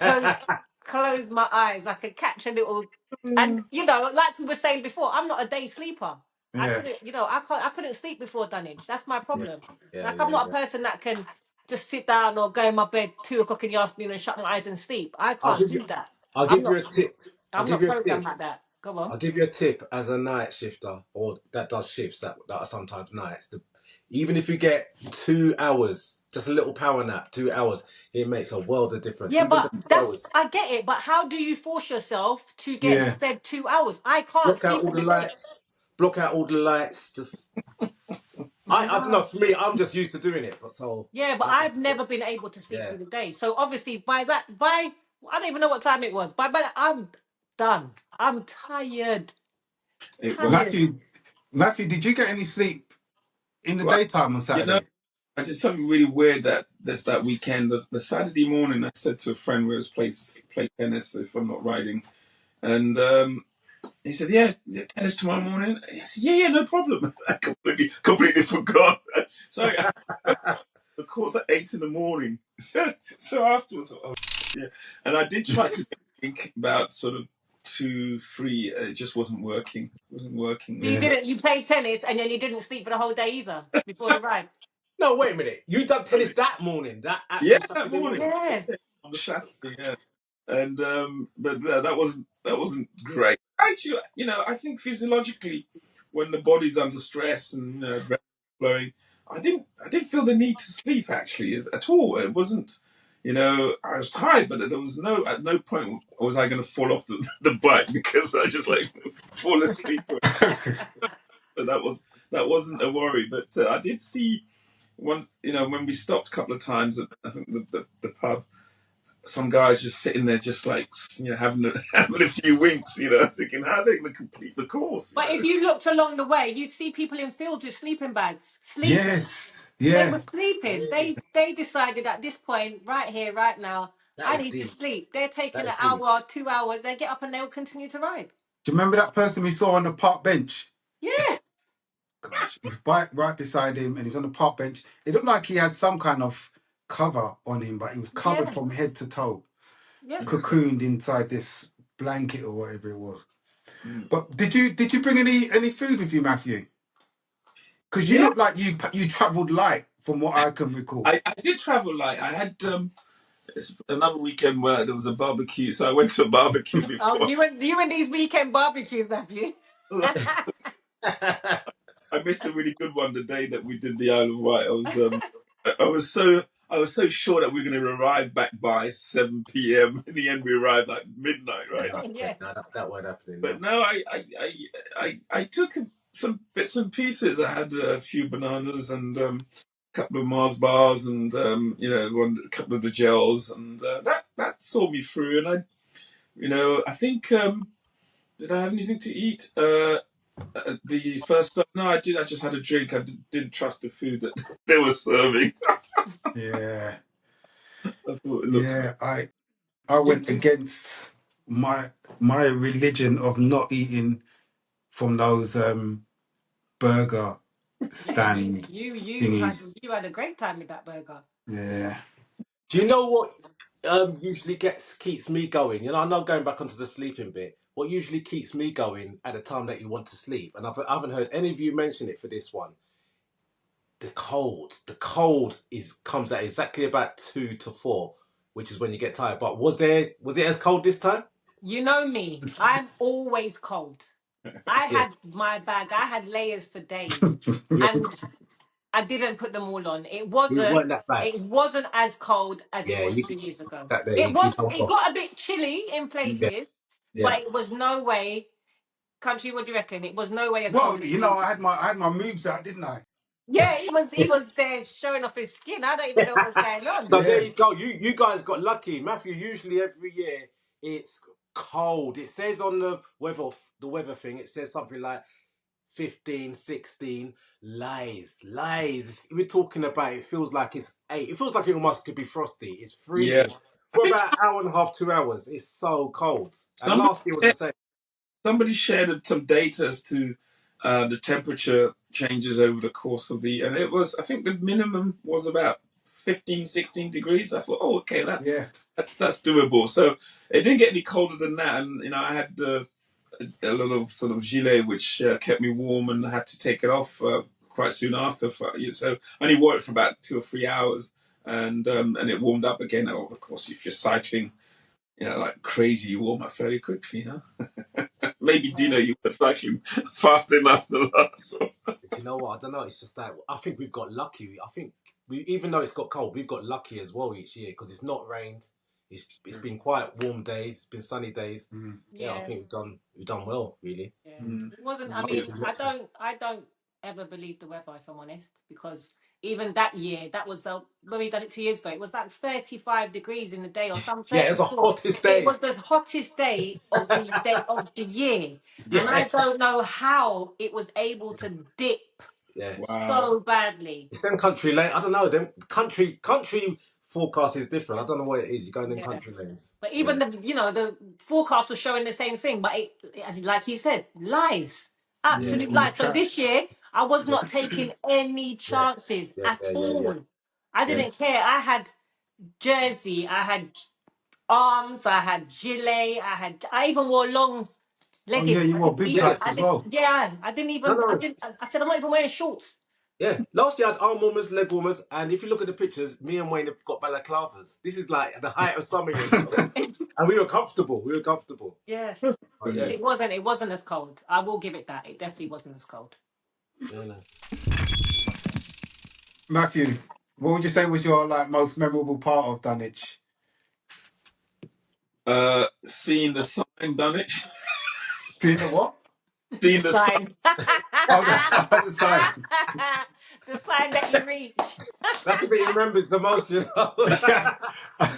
close, Yeah. close my eyes, I could catch a little. And like we were saying before, I'm not a day sleeper. I Yeah. couldn't, I couldn't sleep before Dunwich. That's my Yeah. problem. Yeah. Like I'm not a Yeah. person that can just sit down or go in my bed 2 o'clock in the afternoon and shut my eyes and sleep. I I'll can't give you. do that. I'll I'm give you not. a tip. I'll I'm give not you a programmed tip. like that. Go on. I'll give you a tip as a night shifter or that does shifts that are sometimes nights. Even if you get 2 hours, just a little power nap, 2 hours, it makes a world of difference. Yeah, Even but just 2 hours. I get it. But how do you force yourself to get Yeah. said 2 hours? I can't Block out sleep all in the the day. lights. Block out all the lights. Just I don't know. No. For me, I'm just used to doing it. But so Yeah, but I've never been able to sleep yeah. through the day. So obviously, by I don't even know what time it was. By I'm done. I'm tired. it was, Tired. Matthew, did you get any sleep in the well, daytime on you know, Saturday? I did something really weird that weekend. The Saturday morning, I said to a friend we was play tennis if I'm not riding, and he said, "Yeah, is it tennis tomorrow morning?" I said, "Yeah, no problem." I completely forgot. So I went to the course at 8 in the morning. So afterwards, oh, yeah, and I did try to think about sort of 2, 3. It just wasn't working. It wasn't working. So you Yeah. didn't. You played tennis and then you didn't sleep for the whole day either before the ride. No, wait a minute. You done tennis that morning, that Yeah, actual that Saturday morning. morning. Yeah, Yes. on the Saturday, yeah. And but that wasn't great. Actually, I think physiologically, when the body's under stress and adrenaline flowing, I didn't feel the need to sleep actually at all. It wasn't, I was tired, but there was at no point was I going to fall off the bike because I just like fall asleep. So that wasn't a worry. But I did see once, when we stopped a couple of times at I think the pub, some guys just sitting there, just like having having a few winks, thinking how are they going to complete the course, But if you looked along the way, you'd see people in fields with sleeping bags, sleeping. Yes. They Yeah. were sleeping. They decided at this point, right here, right now, That I is need to deep. sleep. They're That taking is an deep. hour, 2 hours. They get up and they will continue to ride. Do you remember that person we saw on the park bench? Yeah, Gosh, his bike right beside him, and he's on the park bench. It looked like he had some kind of cover on him, but he was covered yeah, from head to toe, yeah. cocooned inside this blanket or whatever it was. Mm. But did you bring any food with you, Matthew? Because you Yeah, look like you travelled light, from what I can recall. I did travel light. I had another weekend where there was a barbecue, so I went to a barbecue Oh, before. you and these weekend barbecues, Matthew. I missed a really good one the day that we did the Isle of Wight. I was so sure that we were going to arrive back by 7 p.m. In the end, we arrived like midnight, right? Yeah, Yeah. no, that won't happen. But No. no, I took some bits and pieces. I had a few bananas and a couple of Mars bars and a couple of the gels, and that saw me through. And I think did I have anything to eat? The first time, no, I did. I just had a drink. Didn't trust the food that they were serving. Yeah, I thought it looked. yeah. I went against my religion of not eating from those burger Yeah, stand thingies. you had a great time with that burger. Yeah. Do you know what usually keeps me going? I know going back onto the sleeping bit. What usually keeps me going at the time that you want to sleep, and I haven't heard any of you mention it for this one. The cold. The cold comes at exactly about 2 to 4, which is when you get tired. But was it as cold this time? You know me. I'm always cold. I Yes. had my bag. I had layers for days. Yeah. And I didn't put them all on. It It wasn't. weren't that bad. It wasn't as cold as it Yeah, was you 2 years ago. that day It you was. told It off. got a bit chilly in Yeah, places, yeah. but it was no way. Country, what do you reckon? It was no way as cold Well, as you 2 know, years I ago. had my moves out, didn't I? Yeah, he was there showing off his skin. I don't even know what's going on. So there Yeah, you go. You guys got lucky, Matthew. Usually every year it's cold. It says on the weather thing. It says something like 15, 16. Lies. We're talking about. It feels like it's 8. It feels like it almost could be frosty. It's Yeah, freezing I for think about an hour and a half, 2 hours. It's so cold. And somebody last year was the same. somebody shared some data as to the temperature changes over the course of the, and it was, I think the minimum was about 15, 16 degrees. I thought, oh, okay, yeah. that's doable. So it didn't get any colder than that, and I had a little sort of gilet which kept me warm, and I had to take it off quite soon after. So I only wore it for about 2 or 3 hours, and it warmed up again. Oh, of course, if you're cycling, like crazy, you warm up fairly quickly, huh? Maybe Dino, you were cycling fast enough the last one. Do you know what? I don't know. It's just that I think we've got lucky. I think even though it's got cold, we've got lucky as well each year because it's not rained. It's been quite warm days. It's been sunny days. Mm. Yeah, I Yeah. think we've done well, really. Yeah. Mm. It wasn't. I So mean, I don't ever believe the weather, if I'm honest, because even that year, that was the when we done it 2 years ago. It was like 35 degrees in the day, or some yeah, it's the 34. hottest It day. was the hottest day of the year, and I Yeah, don't know how it was able to dip yeah. Wow. so badly. It's them country lane. I don't know. Them country forecast is different. I don't know what it is. You go in them Yeah. country lanes. But Yeah, even the forecast was showing the same thing. But as like you said, lies, Yeah, yeah, it absolute was a lies. So trap. this year, I was yeah, not taking any yeah, chances yeah, at yeah, yeah, yeah. all. I Yeah. didn't care. I had jersey, I had arms, I had gilet, I even wore long Oh yeah, leggings. you wore boob Yeah. tights as well. I didn't No, even. no. I said I'm not even wearing shorts. Yeah, last year I had arm warmers, leg warmers, and if you look at the pictures, me and Wayne have got balaclavas. This is like the height of summer here, and we were comfortable. We were comfortable. Yeah, But yeah, Brilliant. it wasn't as cold. I will give it that. It definitely wasn't as cold. yeah, no. Matthew, what would you say was your like most memorable part of Dunwich? Seeing the sign, Dunwich. Seeing the what? The Seeing the sign. sign. Oh, the sign. The sign that you reach. That's the bit he remembers the most, you know.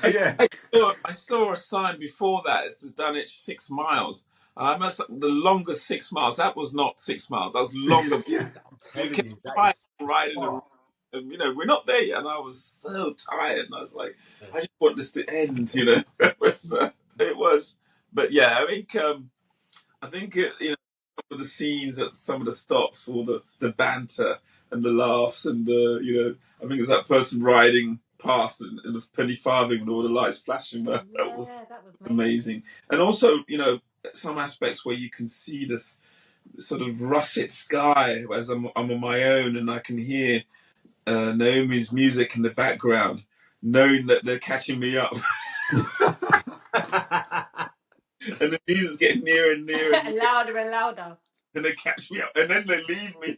Yeah, yeah. I saw a sign before that. It says Dunwich 6 miles. And I must the longest 6 miles. That was not 6 miles. That was longer. Yeah. I'm You telling kept you, that riding, is riding, far. and we're not there yet. And I was so tired, and I was like, Yeah. I just want this to end. It was. But yeah, I think some of the scenes at some of the stops, all the banter and the laughs, and I think there's that person riding past in the penny farthing with all the lights flashing. That was Yeah, that was amazing. amazing. And also, some aspects where you can see this sort of russet sky as I'm on my own, and I can hear Naomi's music in the background, knowing that they're catching me up, and the music's getting nearer and nearer and nearer, Louder and louder. and they catch me up, and then they leave me.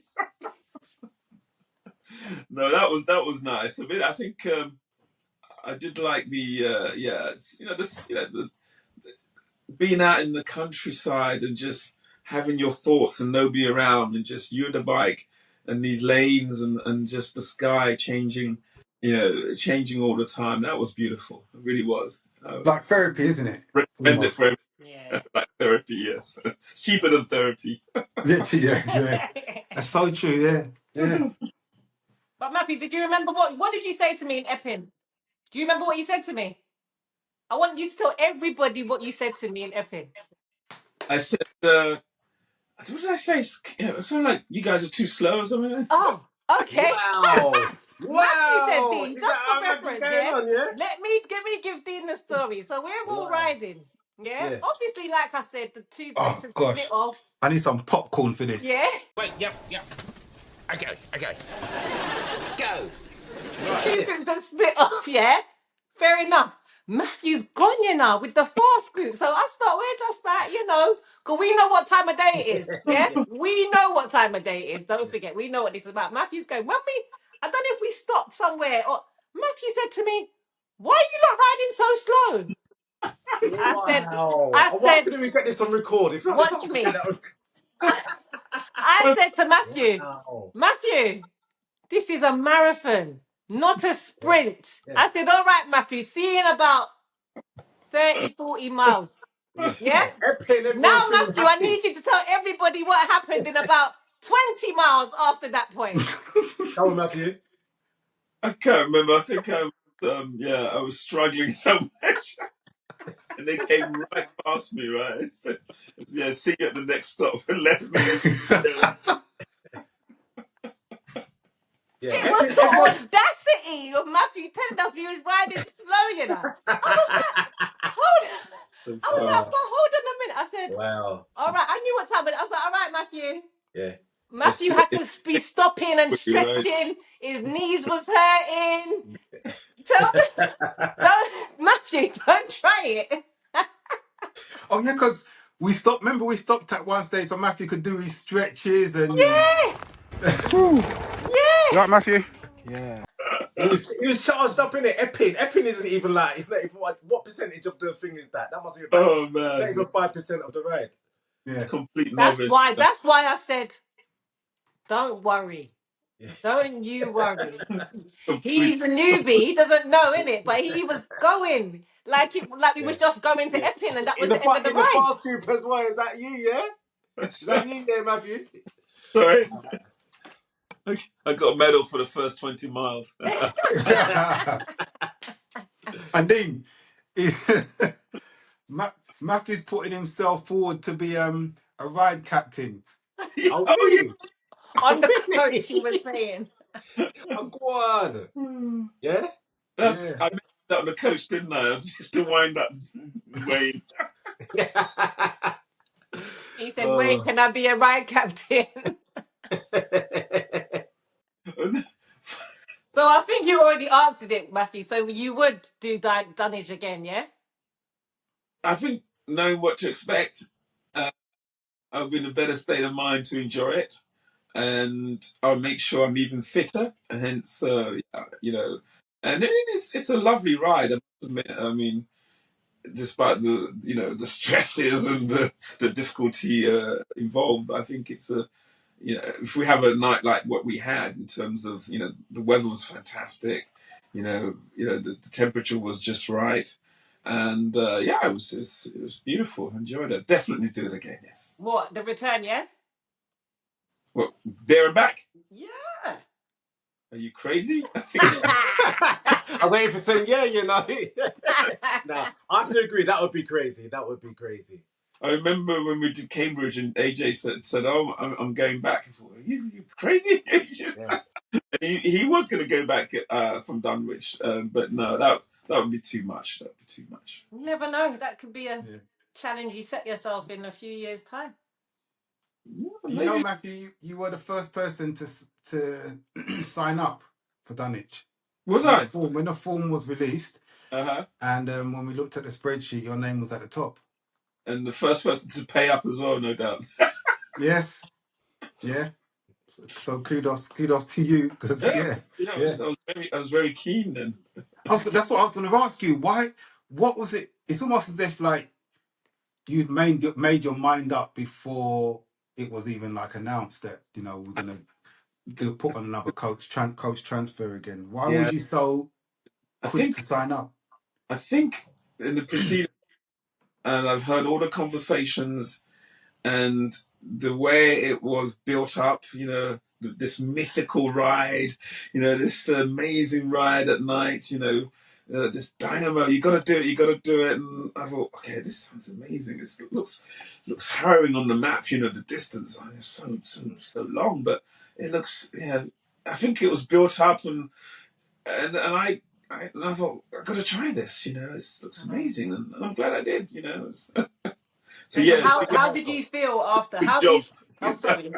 No, that was nice. I think I did like the the being out in the countryside and just having your thoughts and nobody around, and just you and the bike and these lanes, and just the sky changing, changing all the time. That was beautiful. It really was. Like therapy, isn't it? Recommend it for Almost. Yeah. like therapy. Yes, it's cheaper than therapy. Yeah, yeah. That's so true. Yeah, yeah. But Matthew, did you remember what did you say to me in Epping? Do you remember what you said to me? I want you to tell everybody what you said to me in Epping. I said, what did I say? Something like you guys are too slow or something. Oh, okay. Wow. Matthew said, Wow. Dean, Is just that for how Matthew's reference, going yeah? on, yeah? Let me give Dean the story. So we're all Wow. riding. Yeah. Yeah. Obviously, like I said, the two groups Oh have split gosh, off. I need some popcorn for this. Yeah. Wait, yep. Okay. Go. The Right, two yeah. groups have split off, yeah? Fair enough. Matthew's gone, with the fast group. So we're just like, because we know what time of day it is. Yeah? Yeah. We know what time of day it is. Don't Yeah. forget, we know what this is about. Matthew's going, Mummy, I don't know if we stopped somewhere. Or Matthew said to me, "Why are you not riding so slow?" Wow. I Why said, couldn't we get this on record? If not, "Watch yeah, me." that was... I said to Matthew, Wow. "Matthew, this is a marathon, not a Yeah, sprint." yeah, I said, "All right, Matthew, see you in about 30, 40 miles." yeah. Yeah? Epping, Now, everyone's feeling Matthew, I happy. need you to tell everybody what happened in about 20 miles after that point. Go on, Matthew. I can't remember. I think I was struggling so much, and they came right past me. Right, so, yeah, see you at the next stop, and left me. Yeah, It was Epping, the everyone... audacity of Matthew telling us we was riding slow, you know. I was like, hold So I was fun. like, but hold on a minute. I said, Wow. all right, I knew what time, but I was like, all right, Matthew. Yeah. Matthew had to be stopping and Right. stretching. His knees was hurting. Tell me, don't, Matthew, don't try it. Oh yeah, because we stopped. Remember, we stopped at one stage so Matthew could do his stretches and. Yeah, Whew. You yeah. right, Matthew? Yeah. He was charged up in it. Epping isn't even like, it's not even what percentage of the thing is that? That must be about Oh not man, even 5% of the ride. Yeah. complete That's novice. why. That's why I said, don't worry. Yeah. Don't you worry. Complete. He's a newbie. He doesn't know, innit? But he was going like we was Yeah. just going to Yeah. Epping, and that In was the the end of the in the ride. fast group as well. Is that you? Yeah. Is that you? Yeah, Matthew. Sorry, I got a medal for the first 20 miles. And then Matthew's putting himself forward to be a ride captain. Oh Oh really? On Oh the coach, he was really? saying. Oh go on. yeah. Yeah. That's Yeah. I made that on the coach, didn't I? Just to wind up Wayne. He said, "Wait, Oh. can I be a ride captain?" So I think you already answered it, Matthew. So you would do Dunwich again, yeah? I think knowing what to expect, I'll be in a better state of mind to enjoy it, and I'll make sure I'm even fitter. And hence, and it's a lovely ride. I must admit. I mean, despite the stresses and the difficulty involved, I think it's a if we have a night like what we had in terms of the weather was fantastic, the temperature was just right, and it was beautiful. Enjoyed it. Definitely do it again. Yes. What, the return, yeah? Well, there and back. Yeah. Are you crazy? I was waiting for saying yeah, Nah, I have to agree. That would be crazy. That would be crazy. I remember when we did Cambridge and AJ said "Oh, I'm going back." I thought, "Are you crazy?" Yeah. He was going to go back from Dunwich, but no, that would be too much. That would be too much. You never know. That could be a Yeah. challenge you set yourself in a few years' time. Yeah, Do you know, maybe Matthew? You were the first person to sign up for Dunwich was when the I? form was released, Uh-huh. and when we looked at the spreadsheet, your name was at the top. And the first person to pay up as well, no doubt. Yes. Yeah. So kudos to you, because Yeah, yeah, I yeah. was very keen then. That's what I was going to ask you. Why? What was it? It's almost as if like you'd made your mind up before it was even like announced that we're gonna put on another coach transfer again. Why Yeah, was you so I quick think to sign up? I think in the proceedings, and I've heard all the conversations and the way it was built up, this mythical ride, this amazing ride at night, this dynamo, you got to do it, and I thought, okay, this sounds amazing. It looks harrowing on the map, the distance, it's so long, but it looks, I think it was built up, and I thought, I got to try this, it looks amazing, and I'm glad I did, so And yeah, how did you feel after? good How have job. you? Oh, sorry.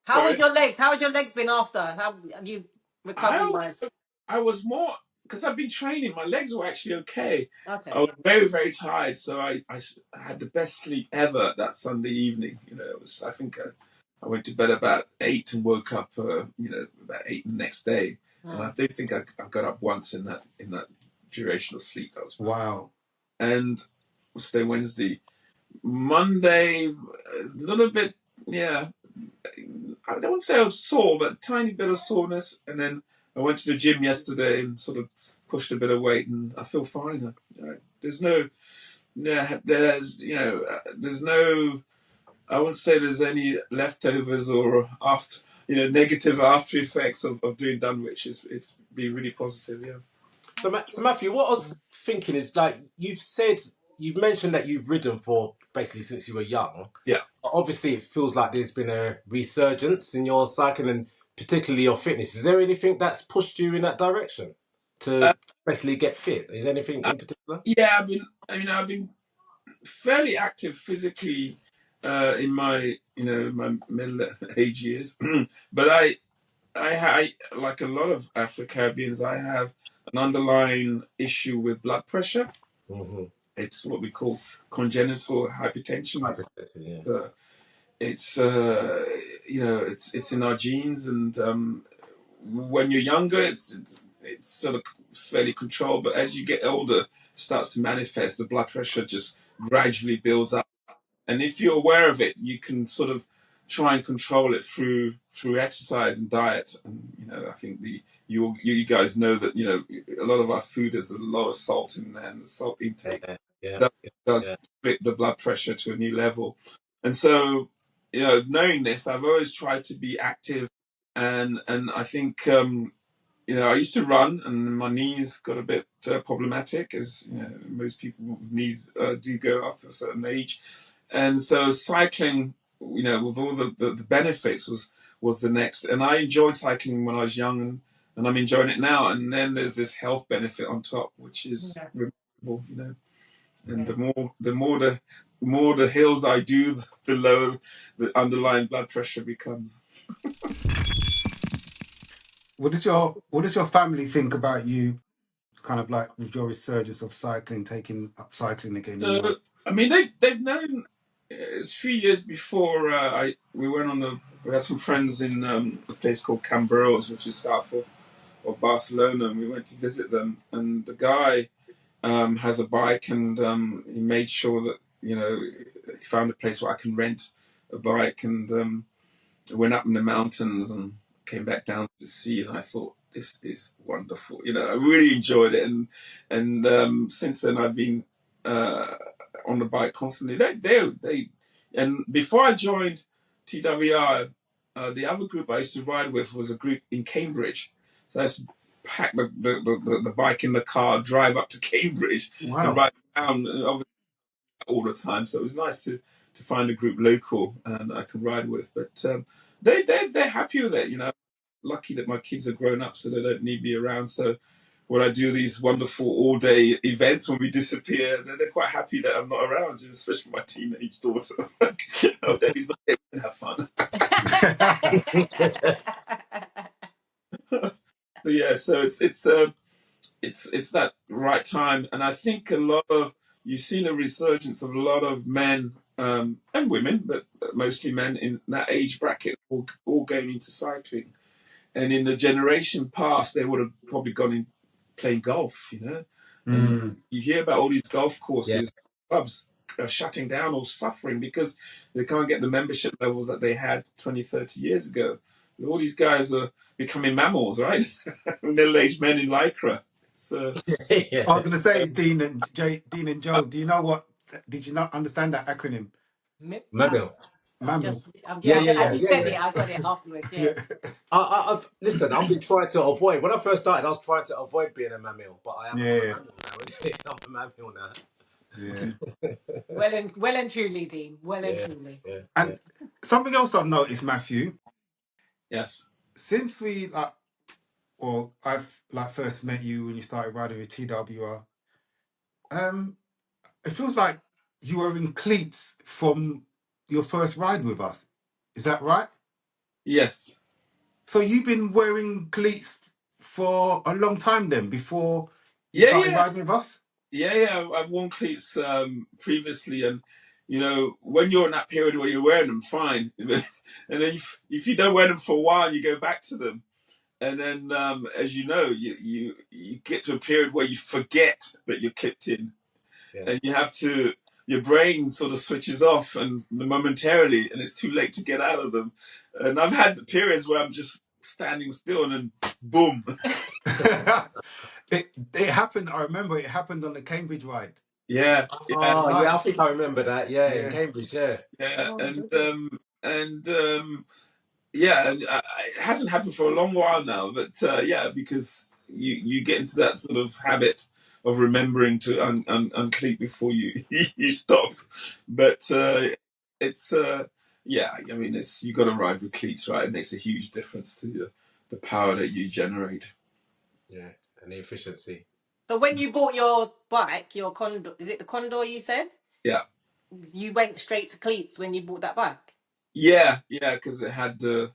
How was Sorry. your legs? How has your legs been after? How have you recovery I wise? I was more because I've been training. My legs were actually okay. I Okay, was yeah. very very tired, so I had the best sleep ever that Sunday evening. I think I went to bed about 8 and woke up about 8 the next day. and I don't think I got up once in that duration of sleep. That was Wow. And what's today, Wednesday, Monday, a little bit, yeah. I don't want to say I was sore, but a tiny bit of soreness. And then I went to the gym yesterday and sort of pushed a bit of weight, and I feel fine. There's no, there's no. I wouldn't say there's any leftovers or after, negative after effects of doing Dunwich. It's been really positive, yeah. So Matthew, what I was thinking is, like, you've mentioned that you've ridden for basically since you were young. Yeah. But obviously, it feels like there's been a resurgence in your cycling and particularly your fitness. Is there anything that's pushed you in that direction Uh, to basically get fit? Is there anything in particular? yeah, I've been fairly active physically in my my middle age years, but I like a lot of Afro Caribbeans, I have an underlying issue with blood pressure. Mm-hmm. It's what we call congenital hypertension. It's in our genes, and when you're younger, it's sort of fairly controlled, but as you get older, it starts to manifest. The blood pressure just gradually builds up, and if you're aware of it, you can sort of try and control it through exercise and diet. And I think you guys know that a lot of our food has a lot of salt in there, and the salt intake does fit the blood pressure to a new level. And so, knowing this, I've always tried to be active, and I think I used to run, and my knees got a bit problematic, as most people's knees do go after a certain age. And so cycling, with all the benefits, was the next. And I enjoyed cycling when I was young, and I'm enjoying it now. And then there's this health benefit on top, which is remarkable. And the more the hills I do, the lower the underlying blood pressure becomes. What does your family think about you, kind of like with your resurgence of cycling, taking up cycling again? So they've known. It's a few years before we had some friends in a place called Cambrils, which is south of Barcelona, and we went to visit them. And the guy has a bike, and he made sure that he found a place where I can rent a bike, and went up in the mountains and came back down to the sea, and I thought, this is wonderful. I really enjoyed it, and since then I've been on the bike constantly. And before I joined TWR, the other group I used to ride with was a group in Cambridge. So I used to pack the bike in the car, drive up to Cambridge, and ride down, obviously all the time. So it was nice to find a group local and I could ride with. But they're happy with it. Lucky that my kids are grown up, so they don't need me around. So when I do these wonderful all-day events, when we disappear, they're quite happy that I'm not around, especially my teenage daughters. Oh, Daddy's not here to have fun. So yeah, so it's that right time, and I think you've seen a resurgence of a lot of men and women, but mostly men in that age bracket, all going into cycling. And in the generation past, they would have probably gone in playing golf, And you hear about all these golf courses, clubs are shutting down or suffering because they can't get the membership levels that they had 20, 30 years ago. All these guys are becoming mammals, right? Middle-aged men in Lycra. So, I was going to say, Dean and Joe, do you know what? Did you not understand that acronym? Mammal. As he said it, I got it afterwards. Yeah. I've been trying to avoid. When I first started, I was trying to avoid being a mammal, but I am a mammal now. I'm a mammal now. Yeah. Well and truly, Dean. Well and truly. Yeah. And something else I've noticed, Matthew. Yes. Since I've first met you when you started riding with TWR, it feels like you were in cleats from your first ride with us. Is that right? Yes. So you've been wearing cleats for a long time then, before you started riding with us? Yeah. I've worn cleats previously, and when you're in that period where you're wearing them, fine. And then if you don't wear them for a while, you go back to them. And then, as you know, you get to a period where you forget that you're clipped in, and you have to. Your brain sort of switches off, and momentarily, and it's too late to get out of them. And I've had periods where I'm just standing still, and then boom. It happened. I remember it happened on the Cambridge ride. Yeah. Oh, yeah, I think I remember that. Yeah, in Cambridge, yeah. Yeah, yeah, and it hasn't happened for a long while now, but yeah, because you get into that sort of habit of remembering to uncleat before you you stop. But it's yeah, I mean, it's you got to ride with cleats, right? It makes a huge difference to the power that you generate. Yeah, and the efficiency. So when you bought your bike, your Condor, is it the Condor you said? Yeah. You went straight to cleats when you bought that bike? Yeah, because it had the.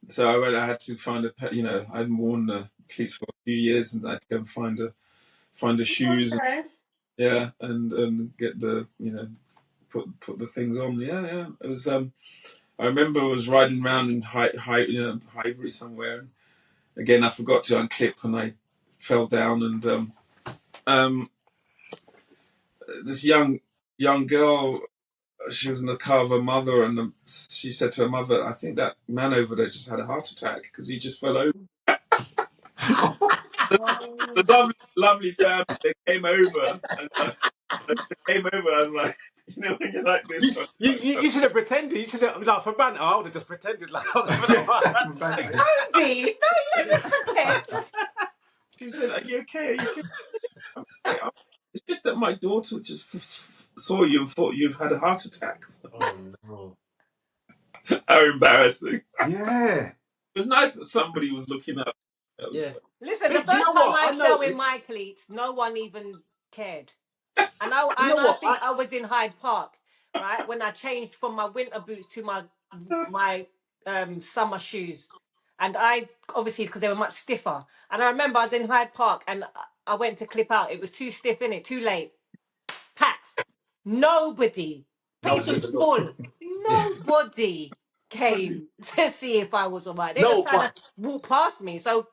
So I had to find I hadn't worn the cleats for a few years, and I had to go and find the shoes. Okay. Yeah, and get the put the things on. Yeah. It was. I remember I was riding around in Highbury somewhere. And again, I forgot to unclip, and I fell down, and this young girl. She was in the car of her mother, and she said to her mother, "I think that man over there just had a heart attack because he just fell over." The lovely family, they came over, and I was like, when you're like this. You should have pretended. You should have, like, for banter, I would have just pretended like I was having a heart attack. Andy, no, you didn't pretend. She said, "Are you okay? Are you okay?" It's just that my daughter just saw you and thought you've had a heart attack. Oh no! How embarrassing! Yeah. It was nice that somebody was looking up. Yeah. Listen, the first time I fell in my cleats, no one even cared. And I think I was in Hyde Park, right, when I changed from my winter boots to my summer shoes. And I, obviously, because they were much stiffer. And I remember I was in Hyde Park and I went to clip out. It was too stiff, innit? Too late. Packed. Nobody. Place was full. Nobody came to see if I was all right. They just kind of walked past me. So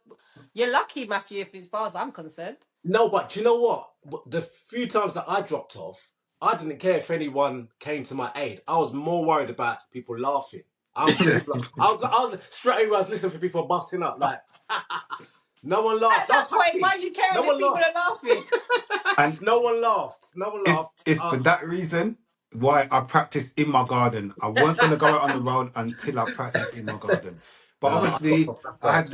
you're lucky, Matthew, as far as I'm concerned. No, but do you know what? The few times that I dropped off, I didn't care if anyone came to my aid. I was more worried about people laughing. I was straight away. I was listening for people busting up like. No one laughed. At that point, why are you caring if people are laughing? And no one laughed. No one laughed. It's for that reason why I practiced in my garden. I weren't going to go out on the road until I practiced in my garden. But obviously, I had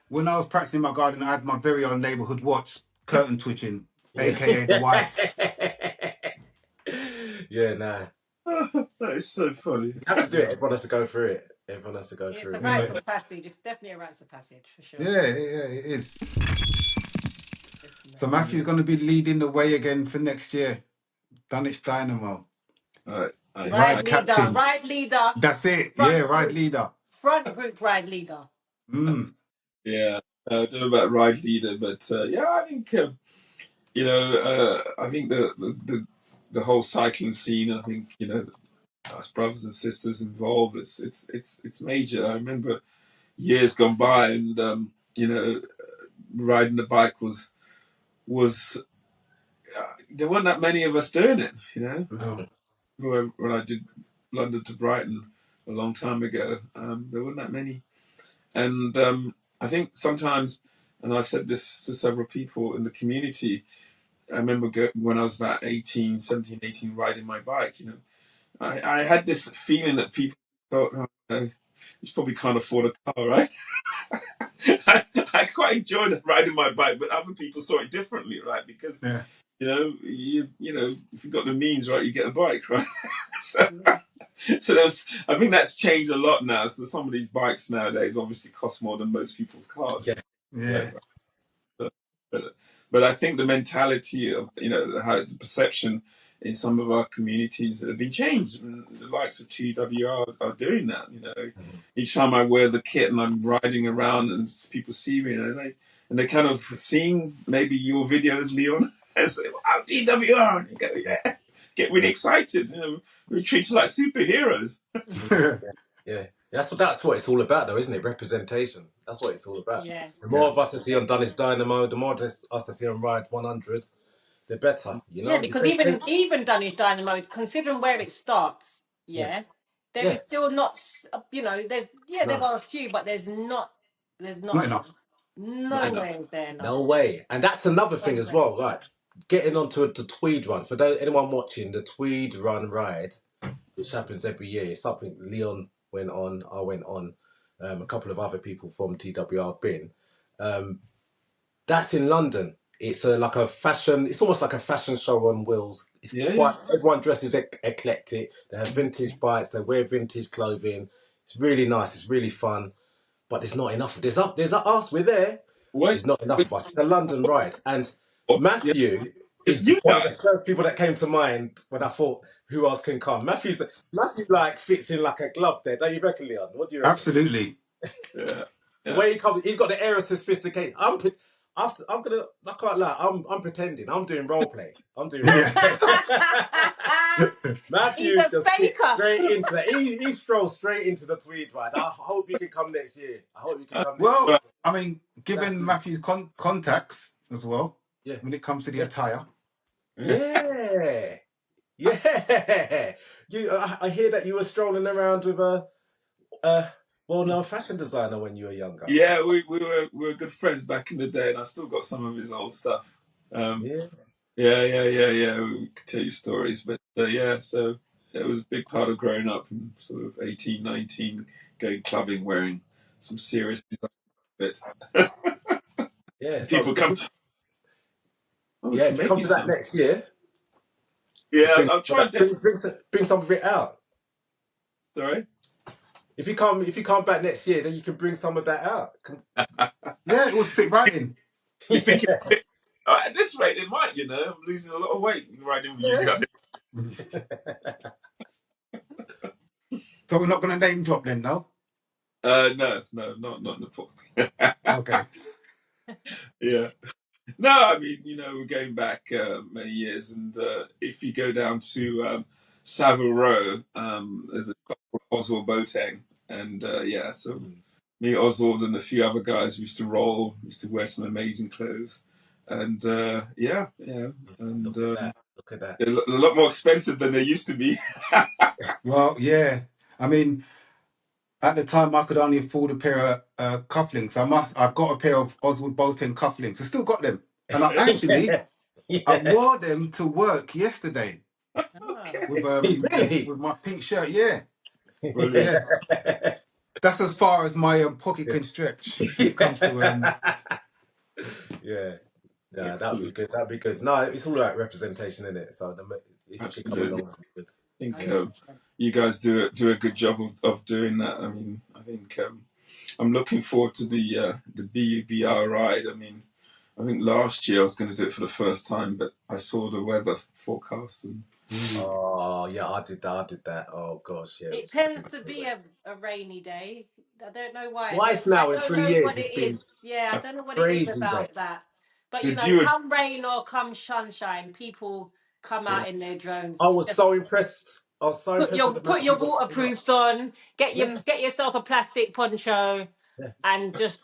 when I was practicing my garden, I had my very own neighborhood watch, curtain twitching, aka the wife. Yeah, nah. That is so funny. You have to do it. Everyone has to go through it. Everyone has to go through it. It's a rites of passage. It's definitely a rites of passage, for sure. Yeah, it is. So Matthew's going to be leading the way again for next year. Dunwich Dynamo. Ride leader. That's it. Ride leader. Front group ride leader. Yeah, I don't know about ride leader, but yeah, I think I think the whole cycling scene. I think us brothers and sisters involved. It's major. I remember years gone by, and riding the bike was there weren't that many of us doing it. No. When I did London to Brighton a long time ago, there weren't that many, and I think sometimes, and I've said this to several people in the community. I remember when I was about 17, 18, riding my bike, I had this feeling that people thought, you probably can't afford a car, right? I quite enjoyed riding my bike, but other people saw it differently, right? Because, if you've got the means, right, you get a bike, right? So I think that's changed a lot now. So some of these bikes nowadays obviously cost more than most people's cars. Yeah. But I think the mentality of how the perception in some of our communities have been changed. And the likes of TWR are doing that. Each time I wear the kit and I'm riding around and people see me, and they kind of seeing maybe your videos, Leon, and say, "Wow, TWR!" And you go, "Yeah," get really excited. We're treated like superheroes. Yeah. That's what it's all about, though, isn't it? Representation. That's what it's all about. Yeah. The more of us that see on Dunwich Dynamo, the more us that see on Ride 100, the better. You Yeah, know, because even Dunwich Dynamo, considering where it starts, yeah, there yeah. is still not, there No, are a few, but there's Not not enough. enough. Not enough. Nowhere is there enough. no way. And that's another thing as Nowhere. well, right? Getting onto the Tweed run. For anyone watching, the Tweed run ride, which happens every year, is something Leon went on, I went on, a couple of other people from TWR have been. Um, That's in London. It's like a fashion. It's almost like a fashion show on wheels. It's Yeah, yeah. quite. Everyone dresses eclectic. They have vintage bikes. They wear vintage clothing. It's really nice. It's really fun. But there's not enough. There's us. We're there. Wait, There's not enough wait, of us. It's a London ride, and yeah, Matthew it's is you one of the guys. first people that came to mind when I thought who else can come. Matthew like fits in like a glove there, don't you reckon, Leon? What do you reckon? Absolutely. Yeah, The yeah. way he comes, he's got the air of sophistication. I'm gonna. I can't lie. I'm pretending. I'm doing role play. I'm doing role Yeah. play. He's Matthew a just fits faker. straight into that. He strolls straight into the Tweed ride. I hope you can come next year. I hope you can come next year. Well, I mean, given Matthew. Matthew's contacts as well, Yeah. when it comes to the Yeah. attire. Yeah. Yeah. I hear that you were strolling around with a well-known fashion designer when you were younger. Yeah, we were good friends back in the day, and I still got some of his old stuff. Yeah. Yeah. We could tell you stories, but yeah, so it was a big part of growing up and sort of 18, 19, going clubbing, wearing some serious bit. Yeah. So People come, oh, we yeah, can if you make come you to that some. next year, Yeah, bring I'm trying to. bring some of it out. Sorry. If you come back next year, then you can bring some of that out. Yeah, it would fit right in. You think at this rate it might? I'm losing a lot of weight riding with you Yeah. guys. So we're not going to name drop then, no? No, not Nepal. Okay. Yeah. No, I mean, we're going back many years, and if you go down to Savile Row, there's a club called Oswald Boateng, and yeah, so me, Oswald, and a few other guys used to roll, used to wear some amazing clothes, and yeah, and Look at that. they're a lot more expensive than they used to be. Well, yeah. I mean, at the time, I could only afford a pair of cufflinks. I've got a pair of Oswald Bolton cufflinks. I still got them. And I Yeah. wore them to work yesterday Oh. Okay, Really? with my pink shirt. Yeah. brilliant. Yeah. That's as far as my pocket can stretch when it comes to Yeah. Yeah, that'd be Excellent. good. That'd be good. No, it's all about representation, isn't it? So if you could come Absolutely. along, that'd be good. I think 100%. you guys do a good job of doing that. I mean, I think I'm looking forward to the BUBR ride. I mean, I think last year I was going to do it for the first time, but I saw the weather forecast and Oh yeah, I did that. Oh gosh, yeah. It tends to be a rainy day. I don't know why. Twice I now in don't 3 know years what it's it been is. Yeah, I a don't know what it is crazy day. about that. But the due. come rain or come sunshine, people come Yeah, out in their drones. I was Just so impressed. I was so impressed with the put amount of your people that turned up. waterproofs on. Yeah, Get yourself a plastic poncho, yeah. and just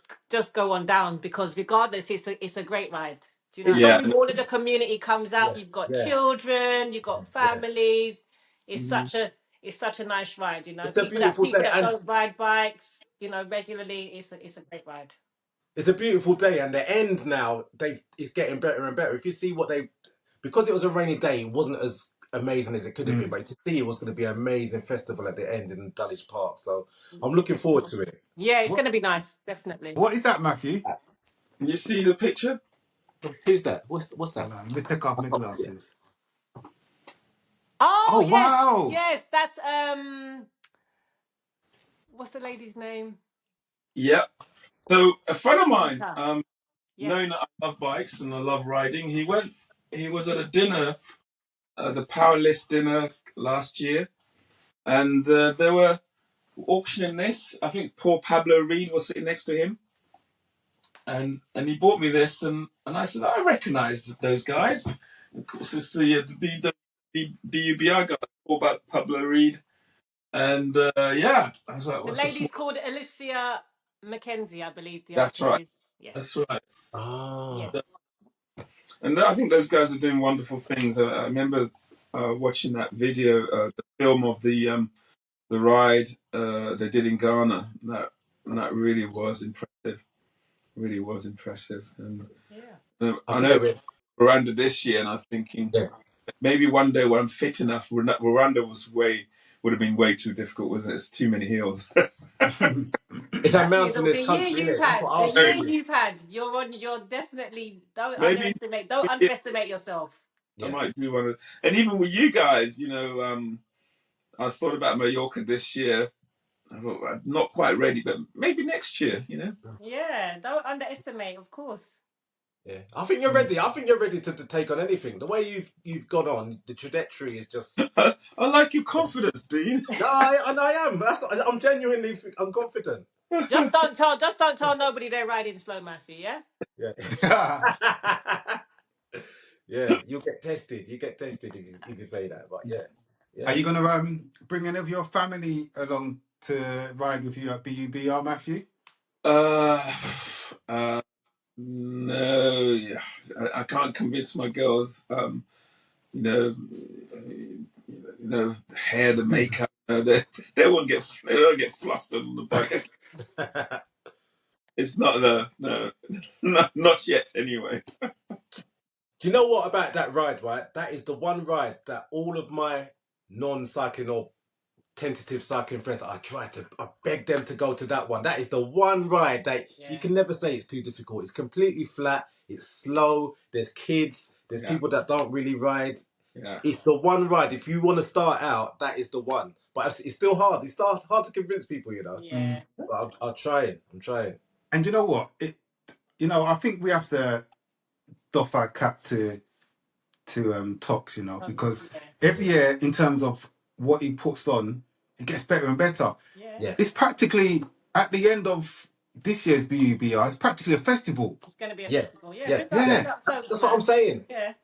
go on down, because regardless, it's a great ride. Do you know It's what I yeah, mean? something. All of the community comes Yeah, out. You've got yeah, children, you've got yeah. families. It's Mhm. such a nice ride. It's a beautiful People day, that and don't ride bikes, regularly. It's a great ride. it's a beautiful day. And the end now, it's getting better and better. If you see because it was a rainy day, it wasn't as amazing as it could have been. Mm. But you could see it was going to be an amazing festival at the end in Dulwich Park. So I'm looking forward to it. Yeah, it's What going to be nice, definitely. What is that, Matthew? can you see the picture? Who's that? What's Hold that? on, let me take off I my can't see it. glasses. Oh Oh yes, wow! yes. That's what's the lady's name? Yeah. So a friend of She's mine, her. Yes. knowing that I love bikes and I love riding, he was at a dinner, the Powerless dinner last year, and they were auctioning this. I think poor Pablo Reed was sitting next to him, and he bought me this, and I said I recognise those guys. Of course, it's the BUBR guy, all about Pablo Reed, And yeah, I was like, The what's a small? lady's called Alicia Mackenzie, I believe the That's artist right. is. Yes. That's right. Ah. Yes. And I think those guys are doing wonderful things. I remember watching that video, the film of the ride they did in Ghana. That really was impressive. Really was impressive. And Yeah. I I think know they were. Rwanda this year, and I'm thinking Yeah. maybe one day when I'm fit enough, Rwanda would have been way too difficult, wasn't it? It's too many hills. It's a Matthew, the mountainous year country, you've innit? That's had, what I the was year Very- thinking. you've had, you're definitely maybe don't yeah, underestimate yourself. I Yeah. might do one of, and even with you guys, I thought about Mallorca this year. I thought I'm not quite ready, but maybe next year. Yeah, don't underestimate, of course. Yeah. I think you're ready. I think you're ready to take on anything. The way you've gone on, the trajectory is just. I like your confidence, Dean. No, I am. I'm genuinely. I'm confident. Just don't tell nobody they're riding slow, Matthew. Yeah. Yeah. Yeah. You get tested. You get tested if you say that. But yeah. Are Yeah. you gonna bring any of your family along to ride with you at BUBR, Matthew? Uh, no, yeah, I can't convince my girls. You know, hair, the makeup. They won't they don't get flustered on the bike. It's not no, not yet anyway. Do you know what about that ride, right? That is the one ride that all of my non-cycling or tentative cycling friends, I beg them to go to that one. That is the one ride that you Yeah. can never say it's too difficult. It's completely flat. It's slow. There's kids. There's Yeah, people that don't really ride. yeah. It's the one ride. If you want to start out, that is the one. But it's still hard. It's hard to convince people, Yeah. But I'm trying. I'm trying. And you know what? I think we have to doff our cap to Tox, because Yeah. every year in terms of what he puts on, it gets better and better. Yeah. Yeah. It's practically at the end of this year's BUBR. It's practically a festival. It's going to be a Yeah. festival. Yeah. Yeah. Yeah. Big up, Tokes, That's what I'm man. saying. Yeah.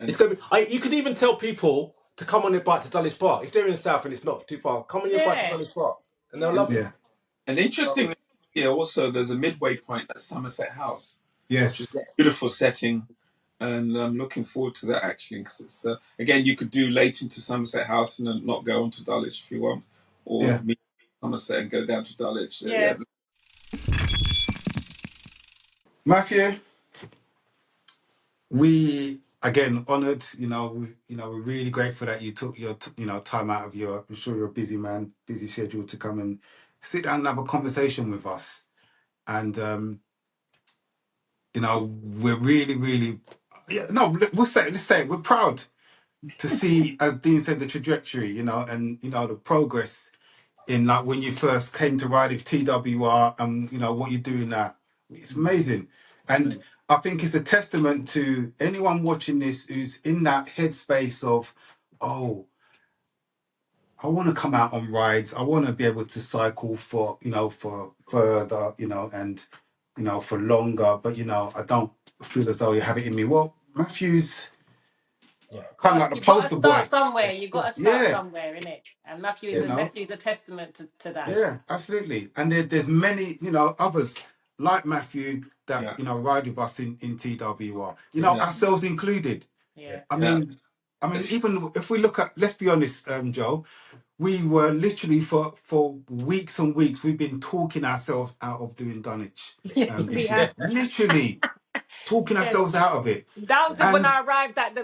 It's And gonna be. You could even tell people to come on their bike to Dulwich Park if they're in the south and it's not too far. Come on your bike to Yeah. Dulwich Park, and they'll Yeah. love it. Yeah. and interestingly, also there's a midway point at Somerset House, which is Yes. a beautiful setting, and I'm looking forward to that actually. Because it's again, you could do late into Somerset House and then not go on to Dulwich if you want, or Yeah. meet Somerset and go down to Dulwich. So Yeah. yeah, Matthew, we again honoured. We're really grateful that you took your time out of your. I'm sure you're a busy man, busy schedule to come and sit down and have a conversation with us. And we're really, really, yeah. No, let's say it. We're proud to see, as Dean said, the trajectory. And the progress in like when you first came to ride with TWR, and what you're doing now. It's amazing. And I think it's a testament to anyone watching this who's in that headspace of, oh, I want to come out on rides. I want to be able to cycle for further, and for longer. But I don't feel as though you have it in me. Well, Matthew's Yeah. kind of like the You got to poster start boy. somewhere. You got to start Yeah, somewhere, innit? And you know. Matthew's a testament to that. Yeah, absolutely. And there's many, others like Matthew that, yeah, ride with us in TWR, yeah, ourselves included. Yeah. I yeah. mean, It's, even if we look at, let's be honest, Joe, we were literally for weeks and weeks, we've been talking ourselves out of doing Dunwich Yes, we this year. have. Yeah. Literally talking Yes. ourselves out of it. Down to when And I arrived at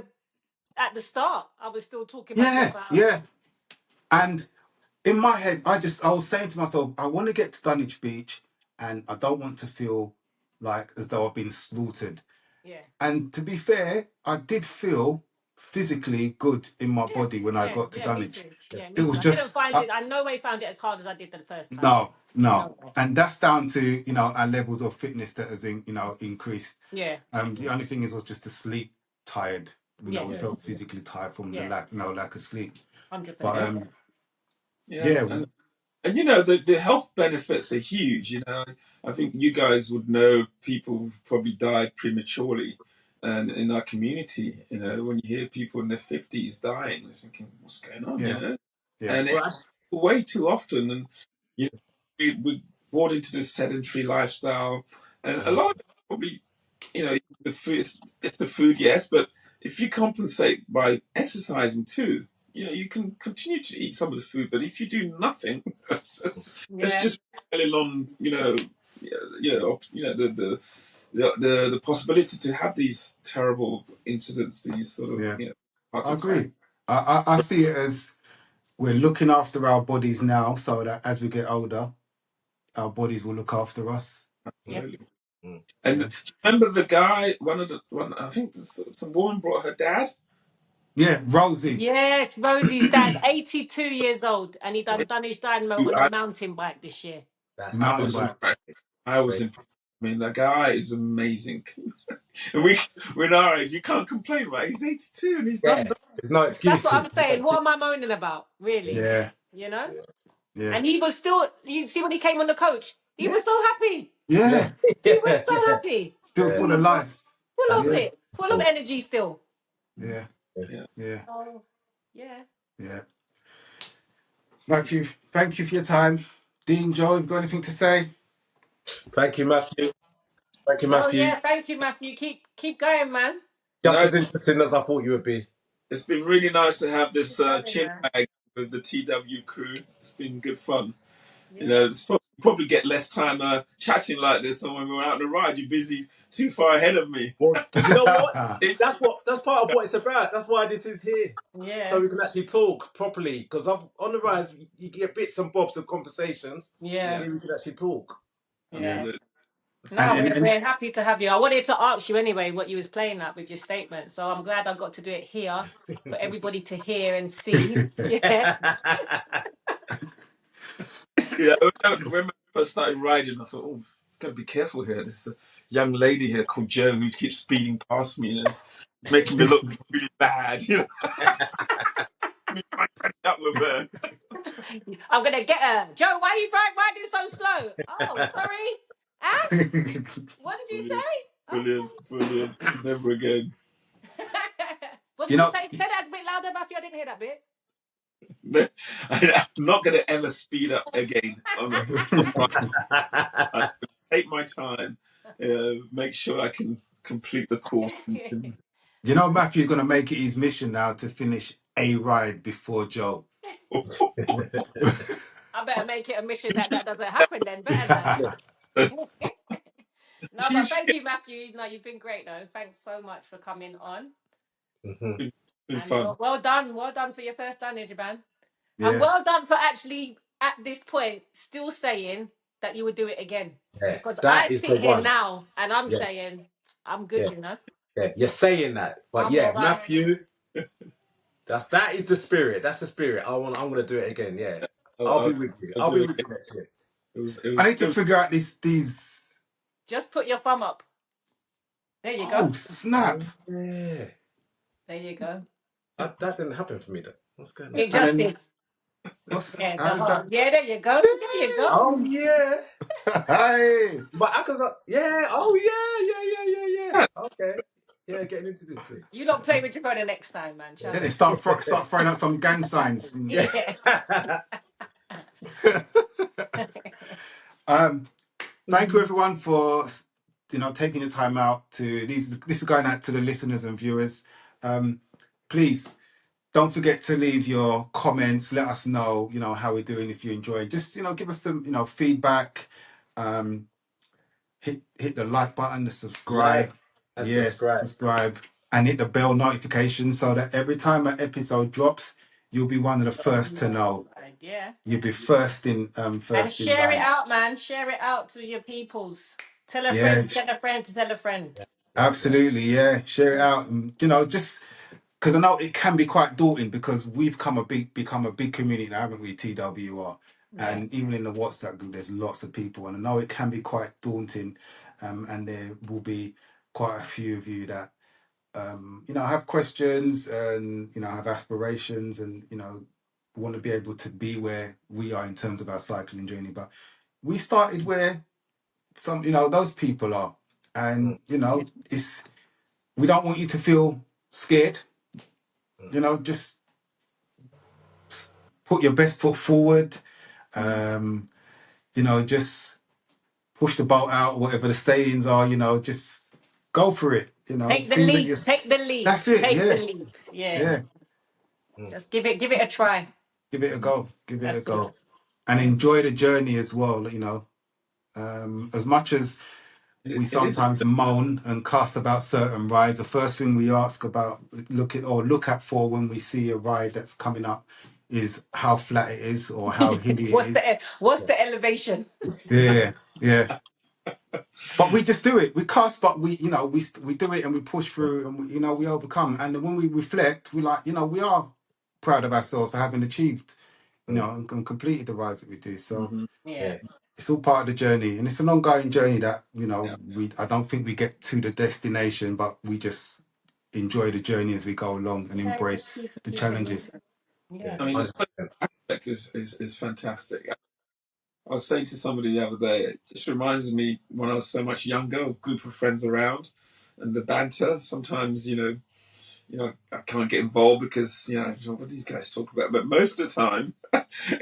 the start, I was still talking yeah, myself out of it. yeah. And in my head, I was saying to myself, I want to get to Dunwich Beach and I don't want to feel like as though I've been slaughtered. Yeah. And to be fair, I did feel physically good in my Yeah. body when I Yeah. got to Yeah. Me Dunwich. too. Yeah. It Me was too. I didn't just, find it. I no way found it as hard as I did the first time. no. No way. And that's down to, our levels of fitness that has, increased. Yeah. The only thing was just to sleep tired. Yeah. We felt physically tired from the Yeah. lack of sleep. But 100%. yeah, yeah, and the health benefits are huge. I think you guys would know people who've probably died prematurely, and in our community, when you hear people in their 50s dying, you're thinking, what's going on? yeah, yeah. And Well, way too often, and you know, we bought into this sedentary lifestyle, and a lot of it probably, the food. It's the food, yes, but if you compensate by exercising too, you can continue to eat some of the food. But if you do nothing, it's just relying on the possibility to have these terrible incidents, these sort of heart I attacks. agree. I see it as we're looking after our bodies now, so that as we get older, our bodies will look after us. Absolutely. Mm. And Yeah. do you remember the guy? I think some woman brought her dad. Yeah, Rosie. Yes, Rosie's dad, 82 years old, and he done Dunwich Dynamo on a I, mountain bike this year. That's I Mountain was bike. impressed. I was great. impressed. I mean, that guy is amazing. And we're in our age. You can't complain, right? He's 82 and he's Yeah, done. there's no That's what I'm excuses. saying. What am I moaning about, really? Mm. Yeah, You know? yeah, And he was still, you see when he came on the coach, he yeah, was so happy. Yeah, yeah. He was yeah, so yeah, happy. Still yeah. full of life. Full That's of the Yeah, it. Full of cool. energy still. yeah, Yeah. yeah, Oh, yeah. yeah. Matthew, thank you for your time. Dean, Joe, you got anything to say? Thank you, Matthew. Thank you, No, Matthew. yeah, thank you, Matthew. Keep going, man. Just No, as interesting as I thought you would be. it's been really nice to have this Keep going, chin man. bag with the TW crew. It's been good fun. Yeah. It's probably get less time chatting like this. And when we're out on the ride, you're busy too far ahead of me. Well, you know what? It's That's part of what it's about. That's why this is here. So Yeah. we can actually talk properly. Because on the rise, you get bits and bobs of conversations. Yeah. yeah, Here we can actually talk. Yeah. Yeah. absolutely. No, And, Absolutely. and we're happy to have you. I wanted to ask you anyway what you was playing at with your statement. So I'm glad I got to do it here for everybody to hear and see. Yeah. Yeah, when I first started riding, I thought, oh, gotta be careful here. There's a young lady here called Jo who keeps speeding past me and it's making me look really bad. Me trying to catch up with her. I'm gonna get her. Joe, why are you riding so slow? Oh, sorry. Huh? What did you Brilliant, say? brilliant, brilliant. Never again. Okay. What you did you know, say? Say that a bit louder, Matthew. I didn't hear that bit. I'm not gonna ever speed up again on ride. I take my time, make sure I can complete the course. you know, Matthew's going to make it his mission now to finish a ride before Joe. I better make it a mission that doesn't happen then, better than. No, but She's thank you, Matthew. No, you've been great though. Thanks so much for coming on. Mhm. been And fun. well done. Well done for your first Dunwich, man. And Yeah. well done for actually at this point still saying that you would do it again. Yeah, Because I that is sit the here one. now and I'm Yeah, saying I'm yeah, good, you know. yeah. You're saying that, but I'm all yeah, right. Matthew, that is the spirit. That's the spirit. I'm gonna do it again. Yeah, I'll I'll, be with you. I'll I'll do be it with again. you next year. I need It to was figure out these. Just put your thumb up. There you go. Oh, snap. Oh yeah, There you go. that didn't happen for me though. What's going on? It And just then did. what's, Yeah, how the does whole. that? Yeah, there you go. There you go. Oh yeah, Hey. but I can. Yeah. Oh yeah. yeah, Okay. Yeah, getting into this thing. You don't play with your brother next time, man. Then Trust they me. start throwing out some gang signs. Yeah. Yeah. um, thank you everyone for taking the time out to these. This is going out to the listeners and viewers. Please don't forget to leave your comments. Let us know, how we're doing. If you enjoy, just give us some, feedback. Um, hit the like button, the subscribe. Like and Yes, subscribe. subscribe and hit the bell notification so that every time an episode drops, you'll be one of the first to know. Yeah. You'll be first in And first in share it line. out, man. Share it out to your peoples. Tell a friend Yeah, to tell a friend to tell a friend. Yeah. absolutely. Yeah, share it out. And, just because I know it can be quite daunting because we've become a big community now, haven't we? TWR, Yeah. and even in the WhatsApp group, there's lots of people, and I know it can be quite daunting. And there will be quite a few of you that have questions and have aspirations and want to be able to be where we are in terms of our cycling journey. But we started where some those people are, Mm, and it's we don't want you to feel scared. mm. Just put your best foot forward. You know, just push the boat out, whatever the sayings are. You know, just go for it. You know, Take the things that leap. you. Take the leap. That's it. Take the Yeah, leap. Yeah. yeah. Just give it a try. Give it a go. Give it a That's it. go, and enjoy the journey as well. You know, as much as we It is. sometimes moan and cuss about certain rides, the first thing we ask about, look at for when we see a ride that's coming up, is how flat it is or how hilly it is. What's the elevation? Yeah, yeah. But we just do it. We cuss, but we, you know, we do it and we push through and we, you know, we overcome. And then when we reflect, we like, you know, we are proud of ourselves for having achieved, you know, and completed the rides that we do. So Yeah. it's all part of the journey, and it's an ongoing journey that, you know, Yeah. I don't think we get to the destination, but we just enjoy the journey as we go along and Yeah, just embrace the keep it challenges. moving. Yeah. I mean, the 100%. social aspect is fantastic. I was saying to somebody the other day, it just reminds me when I was so much younger, a group of friends around, and the banter. Sometimes, I can't get involved because what do these guys talk about? But most of the time,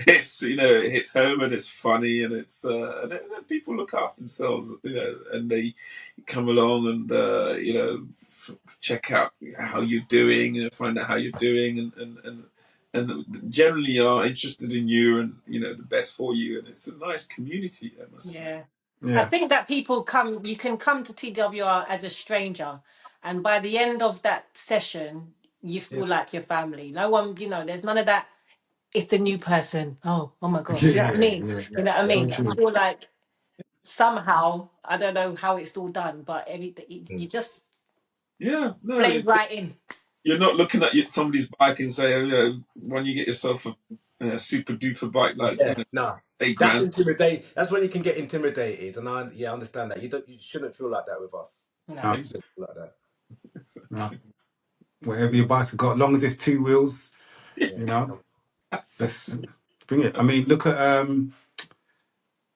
it's home and it's funny and it's and people look after themselves, and they come along and check out how you're doing, find out how you're doing, and generally are interested in you and the best for you, and it's a nice community, I must say. Yeah. I Yeah, think that you can come to TWR as a stranger, and by the end of that session, you feel like your family. No one, there's none of that. It's the new person. Oh my gosh. Do you know what I yeah, mean? yeah. You know what I So mean? I true. feel like somehow, I don't know how it's all done, but everything you just Yeah, no, blend right in. you're not looking at somebody's bike and say, when you get yourself a super duper bike like Yeah, no, that's £8 grand. intimidate. That's when you can get intimidated, and I understand that. You shouldn't feel like that with us. No. No, You shouldn't feel like that. no. Whatever your bike has got, as long as it's two wheels, Yeah, you know, let's bring it. I mean, look at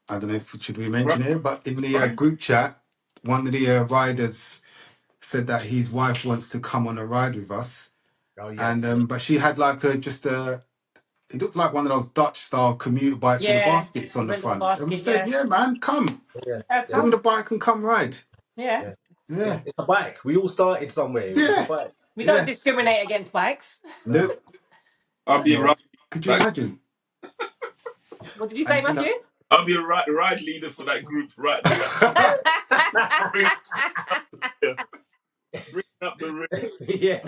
I don't know if should we mention it, but in the Right. group chat, one of the riders said that his wife wants to come on a ride with us, oh and yes, but she had like it looked like one of those Dutch style commuter bikes with the Yeah. baskets on the With a front, and we basket, said, yeah. yeah, man, come, yeah, yeah, bring Come. the bike and come ride. Yeah. yeah, Yeah, yeah. It's a bike. We all started somewhere. It was a yeah, bike. We don't yeah. discriminate against bikes. No, Nope. I'll You be a know, ride could you that. imagine? What did you say, And you know, Matthew? I'll be a ride leader for that group right there. bring, bring up the rear. yeah.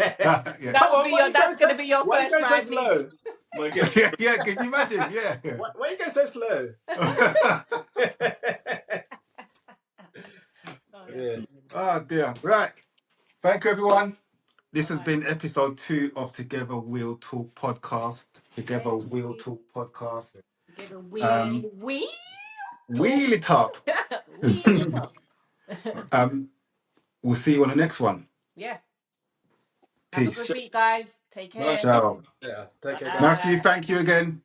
yeah, Come on, That's gonna be your why you first going so ride lead. slow? Might get yeah, yeah. Could you imagine? Yeah. Why you going so slow? Oh, that's Yeah. funny. Oh dear. Right. Thank you, everyone. This All has right. been episode 2 of Together We'll Talk podcast. Together Thank We'll you. Talk podcast. Give a Um, we talk. wheel it up. Wheel it up. We'll see you on the next one. Yeah. Have a good Peace. week, guys. Take nice. care. Ciao. Yeah. Take care, guys. Matthew, Bye. thank you again.